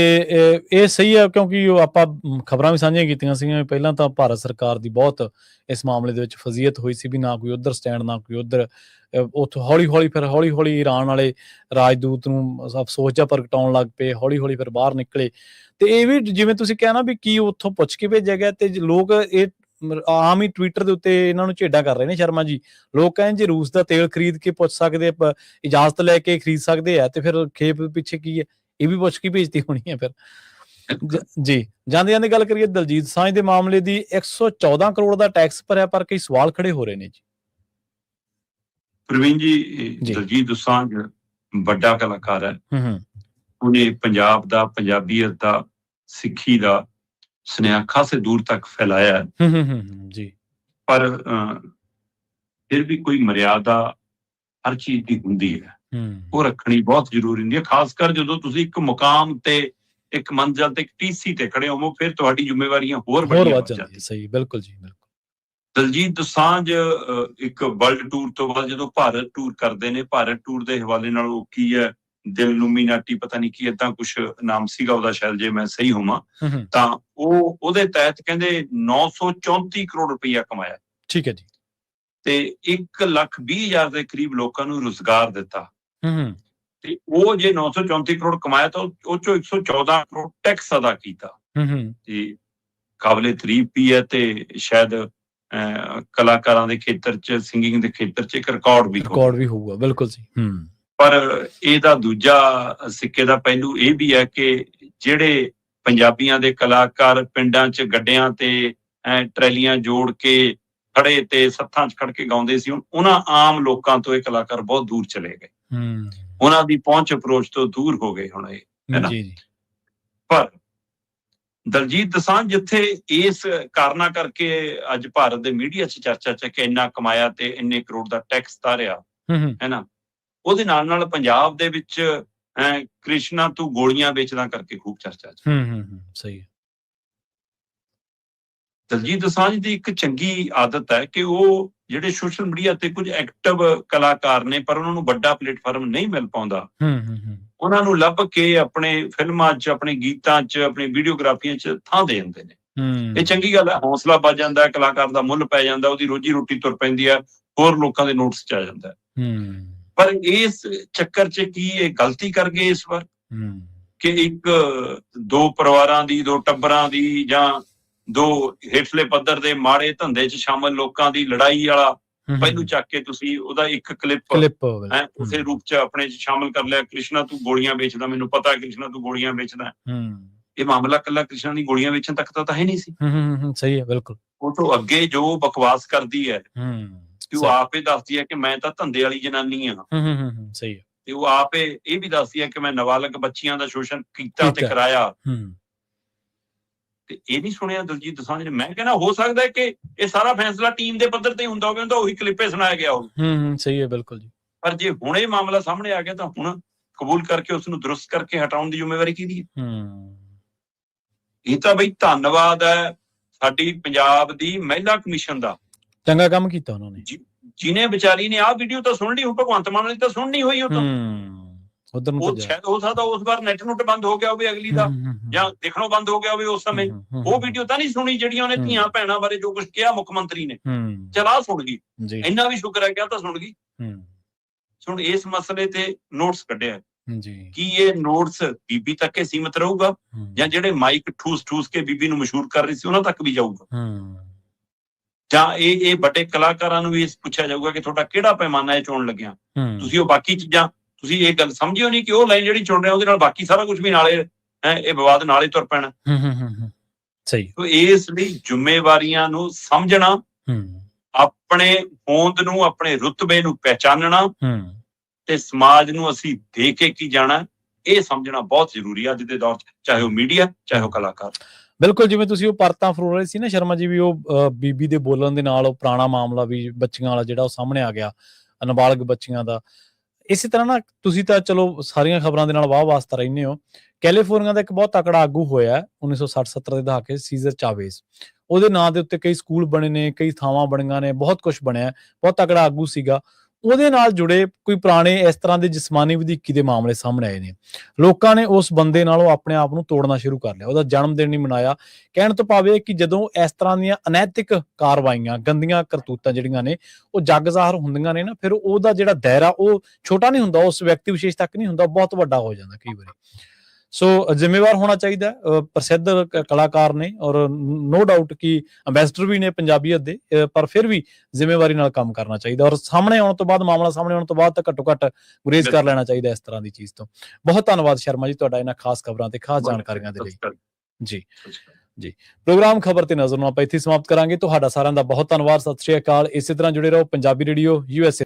ਇਹ ਸਹੀ ਹੈ, ਕਿਉਂਕਿ ਆਪਾਂ ਖਬਰਾਂ ਵੀ ਸਾਂਝੀਆਂ ਕੀਤੀਆਂ ਸੀਗੀਆਂ ਪਹਿਲਾਂ ਤਾਂ ਭਾਰਤ ਸਰਕਾਰ ਦੀ ਬਹੁਤ ਇਸ ਮਾਮਲੇ ਦੇ ਵਿੱਚ ਫਜ਼ੀਅਤ ਹੋਈ ਸੀ ਵੀ ਨਾ ਕੋਈ ਉੱਧਰ ਸਟੈਂਡ, ਨਾ ਕੋਈ ਉੱਧਰ। ਉੱਥੋਂ ਹੌਲੀ-ਹੌਲੀ ਈਰਾਨ ਵਾਲੇ ਰਾਜਦੂਤ ਨੂੰ ਅਫਸੋਸ ਜਿਹਾ ਪ੍ਰਗਟਾਉਣ ਲੱਗ ਪਏ, ਹੌਲੀ-ਹੌਲੀ ਫਿਰ ਬਾਹਰ ਨਿਕਲੇ। ਤੇ ਇਹ ਵੀ ਜਿਵੇਂ ਤੁਸੀਂ ਕਿਹਾ ਨਾ ਵੀ ਕੀ ਉੱਥੋਂ ਪੁੱਛ ਕੇ ਭੇਜਿਆ ਗਿਆ, ਤੇ ਲੋਕ ਇਹ ਆਮ ਹੀ ਟਵਿੱਟਰ ਦੇ ਉੱਤੇ ਇਹਨਾਂ ਨੂੰ ਝੇਡਾ ਕਰ ਰਹੇ ਨੇ ਸ਼ਰਮਾ ਜੀ। ਲੋਕ ਕਹਿੰਦੇ ਜੇ ਰੂਸ ਦਾ ਤੇਲ ਖਰੀਦ ਕੇ ਪੁੱਛ ਸਕਦੇ, ਇਜਾਜ਼ਤ ਲੈ ਕੇ ਖਰੀਦ ਸਕਦੇ ਆ, ਤੇ ਫਿਰ ਖੇਪ ਪਿੱਛੇ ਕੀ ਹੈ, ਇਹ ਵੀ ਪੁੱਛ ਕੇ ਭੇਜਦੀ ਹੋਣੀ ਹੈ ਫਿਰ। ਜੀ ਜਾਂਦੇ ਗੱਲ ਕਰੀਏ ਦਲਜੀਤ ਸਾਂਝ ਦੇ ਮਾਮਲੇ ਦੀ। 114 ਕਰੋੜ ਦਾ ਟੈਕਸ ਭਰਿਆ, ਪਰ ਕਈ ਸਵਾਲ ਖੜੇ ਹੋ ਰਹੇ ਨੇ ਜੀ। ਪ੍ਰਵੀਨ ਜੀ, ਦਲਜੀਤ ਦੋਸਾਂਝ ਵੱਡਾ ਕਲਾਕਾਰ ਹੈ। ਉਹਨੇ ਪੰਜਾਬ ਦਾ, ਪੰਜਾਬੀਅਤ ਦਾ, ਸਿੱਖੀ ਦਾ ਸੁਨੇਹਾ ਖਾਸੇ ਦੂਰ ਤੱਕ ਫੈਲਾਇਆ ਹੈ। ਜੀ ਪਰ ਫਿਰ ਵੀ ਕੋਈ ਮਰਿਆਦਾ ਹਰ ਚੀਜ਼ ਦੀ ਹੁੰਦੀ ਹੈ, ਉਹ ਰੱਖਣੀ ਬਹੁਤ ਜ਼ਰੂਰੀ ਹੁੰਦੀ ਹੈ। ਖਾਸ ਕਰ ਜਦੋਂ ਤੁਸੀਂ ਇੱਕ ਮੁਕਾਮ ਤੇ, ਇੱਕ ਮੰਜ਼ਿਲ ਤੇ, ਇੱਕ ਟੀਸੀ ਤੇ ਖੜੇ ਹੋਵੋ, ਫਿਰ ਤੁਹਾਡੀ ਜ਼ਿੰਮੇਵਾਰੀਆਂ ਹੋਰ ਵੱਡੀਆਂ ਹੋ ਜਾਂਦੀਆਂ। ਸਹੀ, ਬਿਲਕੁਲ ਜੀ, ਬਿਲਕੁਲ। ਦਲਜੀਤ ਦੋਸਾਂਝ ਇੱਕ ਵਰਲਡ ਟੂਰ ਤੋਂ ਬਾਅਦ ਜਦੋਂ ਭਾਰਤ ਟੂਰ ਕਰਦੇ ਨੇ, ਭਾਰਤ ਟੂਰ ਦੇ ਹਵਾਲੇ ਨਾਲ ਉਹ ਕੀ ਹੈ, ਦਿਲਨੂਮੀਨਾਟੀ ਪਤਾ ਨਹੀਂ ਕੀ ਏਦਾਂ ਕੁਛ ਨਾਮ ਸੀਗਾ ਉਹਦਾ, ਸ਼ਾਇਦ ਜੇ ਮੈਂ ਸਹੀ ਹੋਵਾਂ, ਤਾਂ ਉਹਦੇ ਤਹਿਤ ਕਹਿੰਦੇ 934 ਕਰੋੜ ਰੁਪਈਆ ਕਮਾਇਆ। ਠੀਕ ਹੈ ਜੀ। ਤੇ 1,20,000 ਦੇ ਕਰੀਬ ਲੋਕਾਂ ਨੂੰ ਰੁਜ਼ਗਾਰ ਦਿੱਤਾ। ਤੇ ਉਹ ਜੇ 934 ਕਰੋੜ ਕਮਾਇਆ ਤਾਂ ਉਹ ਚੋਂ 114 ਕਰੋੜ ਟੈਕਸ ਅਦਾ ਕੀਤਾ। ਤੇ ਕਾਬਲੇ ਤਾਰੀਫ ਵੀ ਹੈ, ਤੇ ਸ਼ਾਇਦ ਕਲਾਕਾਰਾਂ ਦੇ ਖੇਤਰ ਚ, ਸਿੰਗਿੰਗ ਦੇ ਖੇਤਰ ਚ ਇੱਕ ਰਿਕਾਰਡ ਵੀ ਹੋਊਗਾ। ਬਿਲਕੁਲ ਜੀ। ਪਰ ਇਹਦਾ ਦੂਜਾ ਸਿੱਕੇ ਦਾ ਪਹਿਲੂ ਇਹ ਵੀ ਹੈ ਕਿ ਜਿਹੜੇ ਪੰਜਾਬੀਆਂ ਦੇ ਕਲਾਕਾਰ ਪਿੰਡਾਂ ਚ ਗੱਡਿਆਂ ਤੇ ਟਰੈਲੀਆਂ ਜੋੜ ਕੇ ਖੜੇ ਤੇ ਸੱਥਾਂ ਚ ਖੜ ਕੇ ਗਾਉਂਦੇ ਸੀ, ਉਹਨਾਂ ਆਮ ਲੋਕਾਂ ਤੋਂ ਇਹ ਕਲਾਕਾਰ ਬਹੁਤ ਦੂਰ ਚਲੇ ਗਏ। ਉਹਨਾਂ ਦੀ ਪਹੁੰਚ ਅਪਰੋਚ ਤੋਂ ਦੂਰ ਹੋ ਗਏ ਹੁਣ ਇਹ, ਹੈ ਨਾ। ਪਰ ਦਲਜੀਤ ਦੋਸਾਂਝ ਜਿੱਥੇ ਇਸ ਕਾਰਨਾਂ ਕਰਕੇ ਅੱਜ ਭਾਰਤ ਦੇ ਮੀਡੀਆ 'ਚ ਚਰਚਾ 'ਚ ਕਿ ਇੰਨਾ ਕਮਾਇਆ ਤੇ ਇੰਨੇ ਕਰੋੜ ਦਾ ਟੈਕਸ ਤਾਰਿਆ, ਹੈ ਨਾ, ਉਹਦੇ ਨਾਲ ਪੰਜਾਬ ਦੇ ਵਿੱਚ ਕ੍ਰਿਸ਼ਨਾ ਤੂੰ ਗੋਲੀਆਂ ਵੇਚਦਾ ਕਰਕੇ ਖੂਬ ਚਰਚਾ 'ਚ। ਸਹੀ ਹੈ। ਦਲਜੀਤ ਦੋਸਾਂਝ ਦੀ ਇੱਕ ਚੰਗੀ ਆਦਤ ਹੈ ਕਿ ਉਹ ਜਿਹੜੇ ਸੋਸ਼ਲ ਮੀਡੀਆ ਤੇ ਕੁਝ ਐਕਟਿਵ ਕਲਾਕਾਰ ਨੇ ਪਰ ਉਹਨਾਂ ਨੂੰ ਵੱਡਾ ਪਲੇਟਫਾਰਮ ਨਹੀਂ ਮਿਲ ਪਾਉਂਦਾ, ਉਹਨਾਂ ਨੂੰ ਲੱਭ ਕੇ ਆਪਣੇ ਫਿਲਮਾਂ 'ਚ, ਆਪਣੇ ਗੀਤਾਂ 'ਚ, ਆਪਣੀ ਵੀਡੀਓਗ੍ਰਾਫੀਆਂ 'ਚ ਥਾਂ ਦੇ ਦਿੰਦੇ ਨੇ। ਇਹ ਚੰਗੀ ਗੱਲ ਹੈ, ਹੌਸਲਾ ਵੱਧ ਜਾਂਦਾ, ਕਲਾਕਾਰ ਦਾ ਮੁੱਲ ਪੈ ਜਾਂਦਾ, ਉਹਦੀ ਰੋਜੀ ਰੋਟੀ ਤੁਰ ਪੈਂਦੀ ਹੈ, ਹੋਰ ਲੋਕਾਂ ਦੇ ਨੋਟਿਸ 'ਚ ਆ ਜਾਂਦਾ। ਪਰ ਇਸ ਚੱਕਰ 'ਚ ਕੀ ਇਹ ਗਲਤੀ ਕਰ ਗਏ ਇਸ ਵਾਰ ਕਿ ਇੱਕ ਦੋ ਪਰਿਵਾਰਾਂ ਦੀ, ਦੋ ਟੱਬਰਾਂ ਦੀ ਜਾਂ ਦੋ ਹੇਠਲੇ ਪੱਧਰ ਦੇ ਮਾੜੇ ਧੰਦੇ 'ਚ ਸ਼ਾਮਲ ਲੋਕਾਂ ਦੀ ਲੜਾਈ ਵਾਲਾ ਪਹਿਲੂ ਚੱਕ ਕੇ ਤੁਸੀਂ ਉਹਦਾ ਇੱਕ ਕਲਿੱਪ ਉਸੇ ਰੂਪ 'ਚ ਆਪਣੇ 'ਚ ਸ਼ਾਮਲ ਕਰ ਲਿਆ। ਕ੍ਰਿਸ਼ਨਾ ਤੂੰ ਗੋਲੀਆਂ ਵੇਚਦਾ, ਮੈਨੂੰ ਪਤਾ ਕ੍ਰਿਸ਼ਨਾ ਤੂੰ ਗੋਲੀਆਂ ਵੇਚਦਾ। ਇਹ ਮਾਮਲਾ ਕੱਲਾ ਕ੍ਰਿਸ਼ਨਾ ਦੀ ਗੋਲੀਆਂ ਵੇਚਣ ਤੱਕ ਤਾਂ ਹੈ ਨਹੀਂ ਸੀ। ਸਹੀ ਹੈ, ਬਿਲਕੁਲ। ਉਹ ਤੋਂ ਅੱਗੇ ਜੋ ਬਕਵਾਸ ਕਰਦੀ ਹੈ ਕਿ ਉਹ ਆਪ ਹੀ ਦੱਸਦੀ ਹੈ ਕਿ ਮੈਂ ਤਾਂ ਧੰਦੇ ਵਾਲੀ ਜਨਾਨੀ ਆ। ਸਹੀ ਹੈ। ਤੇ ਉਹ ਆਪ ਇਹ ਵੀ ਦੱਸਦੀ ਹੈ ਕਿ ਮੈਂ ਨਾਬਾਲਗ ਬੱਚੀਆਂ ਦਾ ਸ਼ੋਸ਼ਣ ਕੀਤਾ ਤੇ ਕਰਾਇਆ। ਤੇ ਇਹ ਨਹੀਂ ਸੁਣਿਆ ਦਲਜੀਤ ਦੋਸਾਂਝ ਨੇ। ਮੈਂ ਕਹਿੰਦਾ ਹੋ ਸਕਦਾ ਹੈ ਕਿ ਇਹ ਸਾਰਾ ਫੈਸਲਾ ਟੀਮ ਦੇ ਪੱਧਰ ਤੇ ਹੁੰਦਾ ਹੋਵੇ, ਤਾਂ ਉਹੀ ਕਲਿੱਪੇ ਸੁਣਾਇਆ ਗਿਆ ਹੋਵੇ। ਸਹੀ ਹੈ, ਬਿਲਕੁਲ ਜੀ। ਪਰ ਜੇ ਹੁਣ ਇਹ ਮਾਮਲਾ ਸਾਹਮਣੇ ਆ ਗਿਆ ਤਾਂ ਹੁਣ ਕਬੂਲ ਕਰਕੇ ਉਸ ਨੂੰ ਦਰੁਸਤ ਕਰਕੇ ਹਟਾਉਣ ਦੀ ਜ਼ਿੰਮੇਵਾਰੀ ਕਿਹਦੀ ਹੈ? ਇਹ ਤਾਂ ਬਈ ਧੰਨਵਾਦ ਹੈ ਸਾਡੀ ਪੰਜਾਬ ਦੀ ਮਹਿਲਾ ਕਮਿਸ਼ਨ ਦਾ, ਚੰਗਾ ਕੰਮ ਕੀਤਾ ਉਹਨਾਂ ਨੇ, ਜਿਹਨੇ ਵਿਚਾਰੀ ਨੇ ਆਹ ਵੀਡੀਓ ਤਾਂ ਸੁਣ ਲਈ। ਹੁਣ ਭਗਵੰਤ ਮਾਨ ਵਾਲੀ ਤਾਂ ਸੁਣਨੀ ਹੋਈ। ਉਹ ਤਾਂ ਉਹ ਸ਼ਾਇਦ ਹੋ ਸਕਦਾ ਉਸ ਵਾਰ ਨੈਟ ਨੁੱਟ ਬੰਦ ਹੋ ਗਿਆ ਹੋਵੇ ਅਗਲੀ ਦਾ, ਜਾਂ ਦੇਖਣੋਂ ਬੰਦ ਹੋ ਗਿਆ ਹੋਵੇ ਉਸ ਸਮੇਂ। ਉਹ ਵੀਡੀਓ ਤਾਂ ਨਹੀਂ ਸੁਣੀ ਜਿਹੜੀਆਂ ਉਹਨੇ ਧੀਆਂ ਭੈਣਾਂ ਬਾਰੇ ਜੋ ਕੁਝ ਕਿਹਾ ਮੁੱਖ ਮੰਤਰੀ ਨੇ। ਚਲਾ ਸੁਣ ਗਈ, ਇੰਨਾ ਵੀ ਸ਼ੁਕਰ ਹੈ, ਕਿਹਾ ਤਾਂ ਸੁਣ ਗਈ। ਹੁਣ ਇਸ ਮਸਲੇ ਤੇ ਨੋਟਸ ਕੱਢਿਆ ਕੀ ਇਹ ਨੋਟਸ ਬੀਬੀ ਤੱਕ ਹੀ ਸੀਮਿਤ ਰਹੂਗਾ ਜਾਂ ਜਿਹੜੇ ਮਾਈਕ ਠੂਸ ਕੇ ਬੀਬੀ ਨੂੰ ਮਸ਼ਹੂਰ ਕਰ ਰਹੀ ਸੀ ਉਹਨਾਂ ਤੱਕ ਵੀ ਜਾਊਗਾ, ਜਾਂ ਇਹ ਵੱਡੇ ਕਲਾਕਾਰਾਂ ਨੂੰ ਵੀ ਪੁੱਛਿਆ ਜਾਊਗਾ ਕਿ ਤੁਹਾਡਾ ਕਿਹੜਾ ਪੈਮਾਨਾ ਇਹ ਚੁਣਨ ਲੱਗਿਆ? ਤੁਸੀਂ ਉਹ ਬਾਕੀ ਚੀਜ਼ਾਂ ਤੁਸੀਂ ਇਹ ਗੱਲ ਸਮਝਿਓ ਨਹੀਂ ਕਿ ਉਹ ਲਾਈਨ ਜਿਹੜੀ ਚੁਣ ਰਿਹਾ ਉਹਦੇ ਨਾਲ ਬਾਕੀ ਸਾਰਾ ਕੁਝ ਵੀ ਨਾਲੇ ਇਹ ਵਿਵਾਦ ਨਾਲੇ ਤੁਰ ਪੈਣਾ। ਸਹੀ। ਇਸ ਲਈ ਜ਼ਿੰਮੇਵਾਰੀਆਂ ਨੂੰ ਸਮਝਣਾ, ਆਪਣੇ ਹੋਂਦ ਨੂੰ, ਆਪਣੇ ਰੁਤਬੇ ਨੂੰ ਪਹਿਚਾਨਣਾ ਤੇ ਸਮਾਜ ਨੂੰ ਅਸੀਂ ਦੇ ਕੇ ਕੀ ਜਾਣਾ, ਇਹ ਸਮਝਣਾ ਬਹੁਤ ਜ਼ਰੂਰੀ ਹੈ ਅੱਜ ਦੇ ਦੌਰ 'ਚ, ਚਾਹੇ ਉਹ ਮੀਡੀਆ, ਚਾਹੇ ਉਹ ਕਲਾਕਾਰ। ਬਿਲਕੁਲ, ਜਿਵੇਂ ਤੁਸੀਂ ਉਹ ਪਰਤਾਂ ਫਰੋਲ ਰਹੇ ਸੀ ਨਾ ਸ਼ਰਮਾ ਜੀ, ਵੀ ਉਹ ਬੀਬੀ ਦੇ ਬੋਲਣ ਦੇ ਨਾਲ ਉਹ ਪੁਰਾਣਾ ਮਾਮਲਾ ਵੀ ਬੱਚੀਆਂ ਵਾਲਾ ਜਿਹੜਾ ਉਹ ਸਾਹਮਣੇ ਆ ਗਿਆ, ਨਾਬਾਲਗ ਬੱਚੀਆਂ ਦਾ। ਇਸੇ ਤਰ੍ਹਾਂ ਨਾ ਤੁਸੀਂ ਤਾਂ ਚਲੋ ਸਾਰੀਆਂ ਖਬਰਾਂ ਦੇ ਨਾਲ ਵਾਹ ਵਾਸਤਾ ਰਹਿੰਦੇ ਹੋ। ਕੈਲੀਫੋਰਨੀਆ ਦਾ ਇੱਕ ਬਹੁਤ ਤਕੜਾ ਆਗੂ ਹੋਇਆ 1960-70 ਦੇ ਦਹਾਕੇ, ਸੀਜ਼ਰ ਚਾਵੇਜ਼। ਉਹਦੇ ਨਾਂ ਦੇ ਉੱਤੇ ਕਈ ਸਕੂਲ ਬਣੇ ਨੇ, ਕਈ ਥਾਵਾਂ ਬਣੀਆਂ ਨੇ, ਬਹੁਤ ਕੁਝ ਬਣਿਆ, ਬਹੁਤ ਤਕੜਾ ਆਗੂ ਸੀਗਾ। ਉਹਦੇ ਨਾਲ ਜੁੜੇ ਕੋਈ ਪੁਰਾਣੇ ਇਸ ਤਰ੍ਹਾਂ ਦੇ ਜਿਸਮਾਨੀ ਵਧੀਕੀ ਦੇ ਮਾਮਲੇ ਸਾਹਮਣੇ ਆਏ ਨੇ। ਲੋਕਾਂ ਨੇ ਉਸ ਬੰਦੇ ਨਾਲੋਂ ਆਪਣੇ ਆਪ ਨੂੰ ਤੋੜਨਾ ਸ਼ੁਰੂ ਕਰ ਲਿਆ, ਉਹਦਾ ਜਨਮ ਦਿਨ ਨਹੀਂ ਮਨਾਇਆ। ਕਹਿਣ ਤੋਂ ਭਾਵੇਂ ਕਿ ਜਦੋਂ ਇਸ ਤਰ੍ਹਾਂ ਦੀਆਂ ਅਨੈਤਿਕ ਕਾਰਵਾਈਆਂ, ਗੰਦੀਆਂ ਕਰਤੂਤਾਂ ਜਿਹੜੀਆਂ ਨੇ ਉਹ ਜੱਗ ਜ਼ਾਹਰ ਹੁੰਦੀਆਂ ਨੇ ਨਾ, ਫਿਰ ਉਹਦਾ ਜਿਹੜਾ ਦਾਇਰਾ ਉਹ ਛੋਟਾ ਨਹੀਂ ਹੁੰਦਾ, ਉਸ ਵਿਅਕਤੀ ਵਿਸ਼ੇਸ਼ ਤੱਕ ਨਹੀਂ ਹੁੰਦਾ, ਬਹੁਤ ਵੱਡਾ ਹੋ ਜਾਂਦਾ ਕਈ ਵਾਰੀ। ਸੋ ਜ਼ਿੰਮੇਵਾਰ ਹੋਣਾ ਚਾਹੀਦਾ। ਪ੍ਰਸਿੱਧ ਕਲਾਕਾਰ ਨੇ ਔਰ ਨੋ ਡਾਊਟ ਕਿ ਅੰਬੈਸਡਰ ਵੀ ਨੇ ਪੰਜਾਬੀਅਤ ਦੇ, ਪਰ ਫਿਰ ਵੀ ਜ਼ਿੰਮੇਵਾਰੀ ਨਾਲ ਕੰਮ ਕਰਨਾ ਚਾਹੀਦਾ। ਔਰ ਸਾਹਮਣੇ ਆਉਣ ਤੋਂ ਬਾਅਦ, ਮਾਮਲਾ ਸਾਹਮਣੇ ਆਉਣ ਤੋਂ ਬਾਅਦ ਤਾਂ ਘੱਟੋ ਘੱਟ ਗੁਰੇਜ਼ ਕਰ ਲੈਣਾ ਚਾਹੀਦਾ ਇਸ ਤਰ੍ਹਾਂ ਦੀ ਚੀਜ਼ ਤੋਂ। ਬਹੁਤ ਧੰਨਵਾਦ ਸ਼ਰਮਾ ਜੀ ਤੁਹਾਡਾ ਇਹਨਾਂ ਖਾਸ ਖਬਰਾਂ ਤੇ ਖਾਸ ਜਾਣਕਾਰੀਆਂ ਦੇ ਲਈ। ਜੀ ਪ੍ਰੋਗਰਾਮ ਖਬਰ ਤੇ ਨਜ਼ਰ ਨੂੰ ਆਪਾਂ ਇੱਥੇ ਸਮਾਪਤ ਕਰਾਂਗੇ। ਤੁਹਾਡਾ ਸਾਰਿਆਂ ਦਾ ਬਹੁਤ ਧੰਨਵਾਦ। ਸਤਿ ਸ਼੍ਰੀ ਅਕਾਲ। ਇਸੇ ਤਰ੍ਹਾਂ ਜੁੜੇ ਰਹੋ ਪੰਜਾਬੀ ਰੇਡੀਓ USA।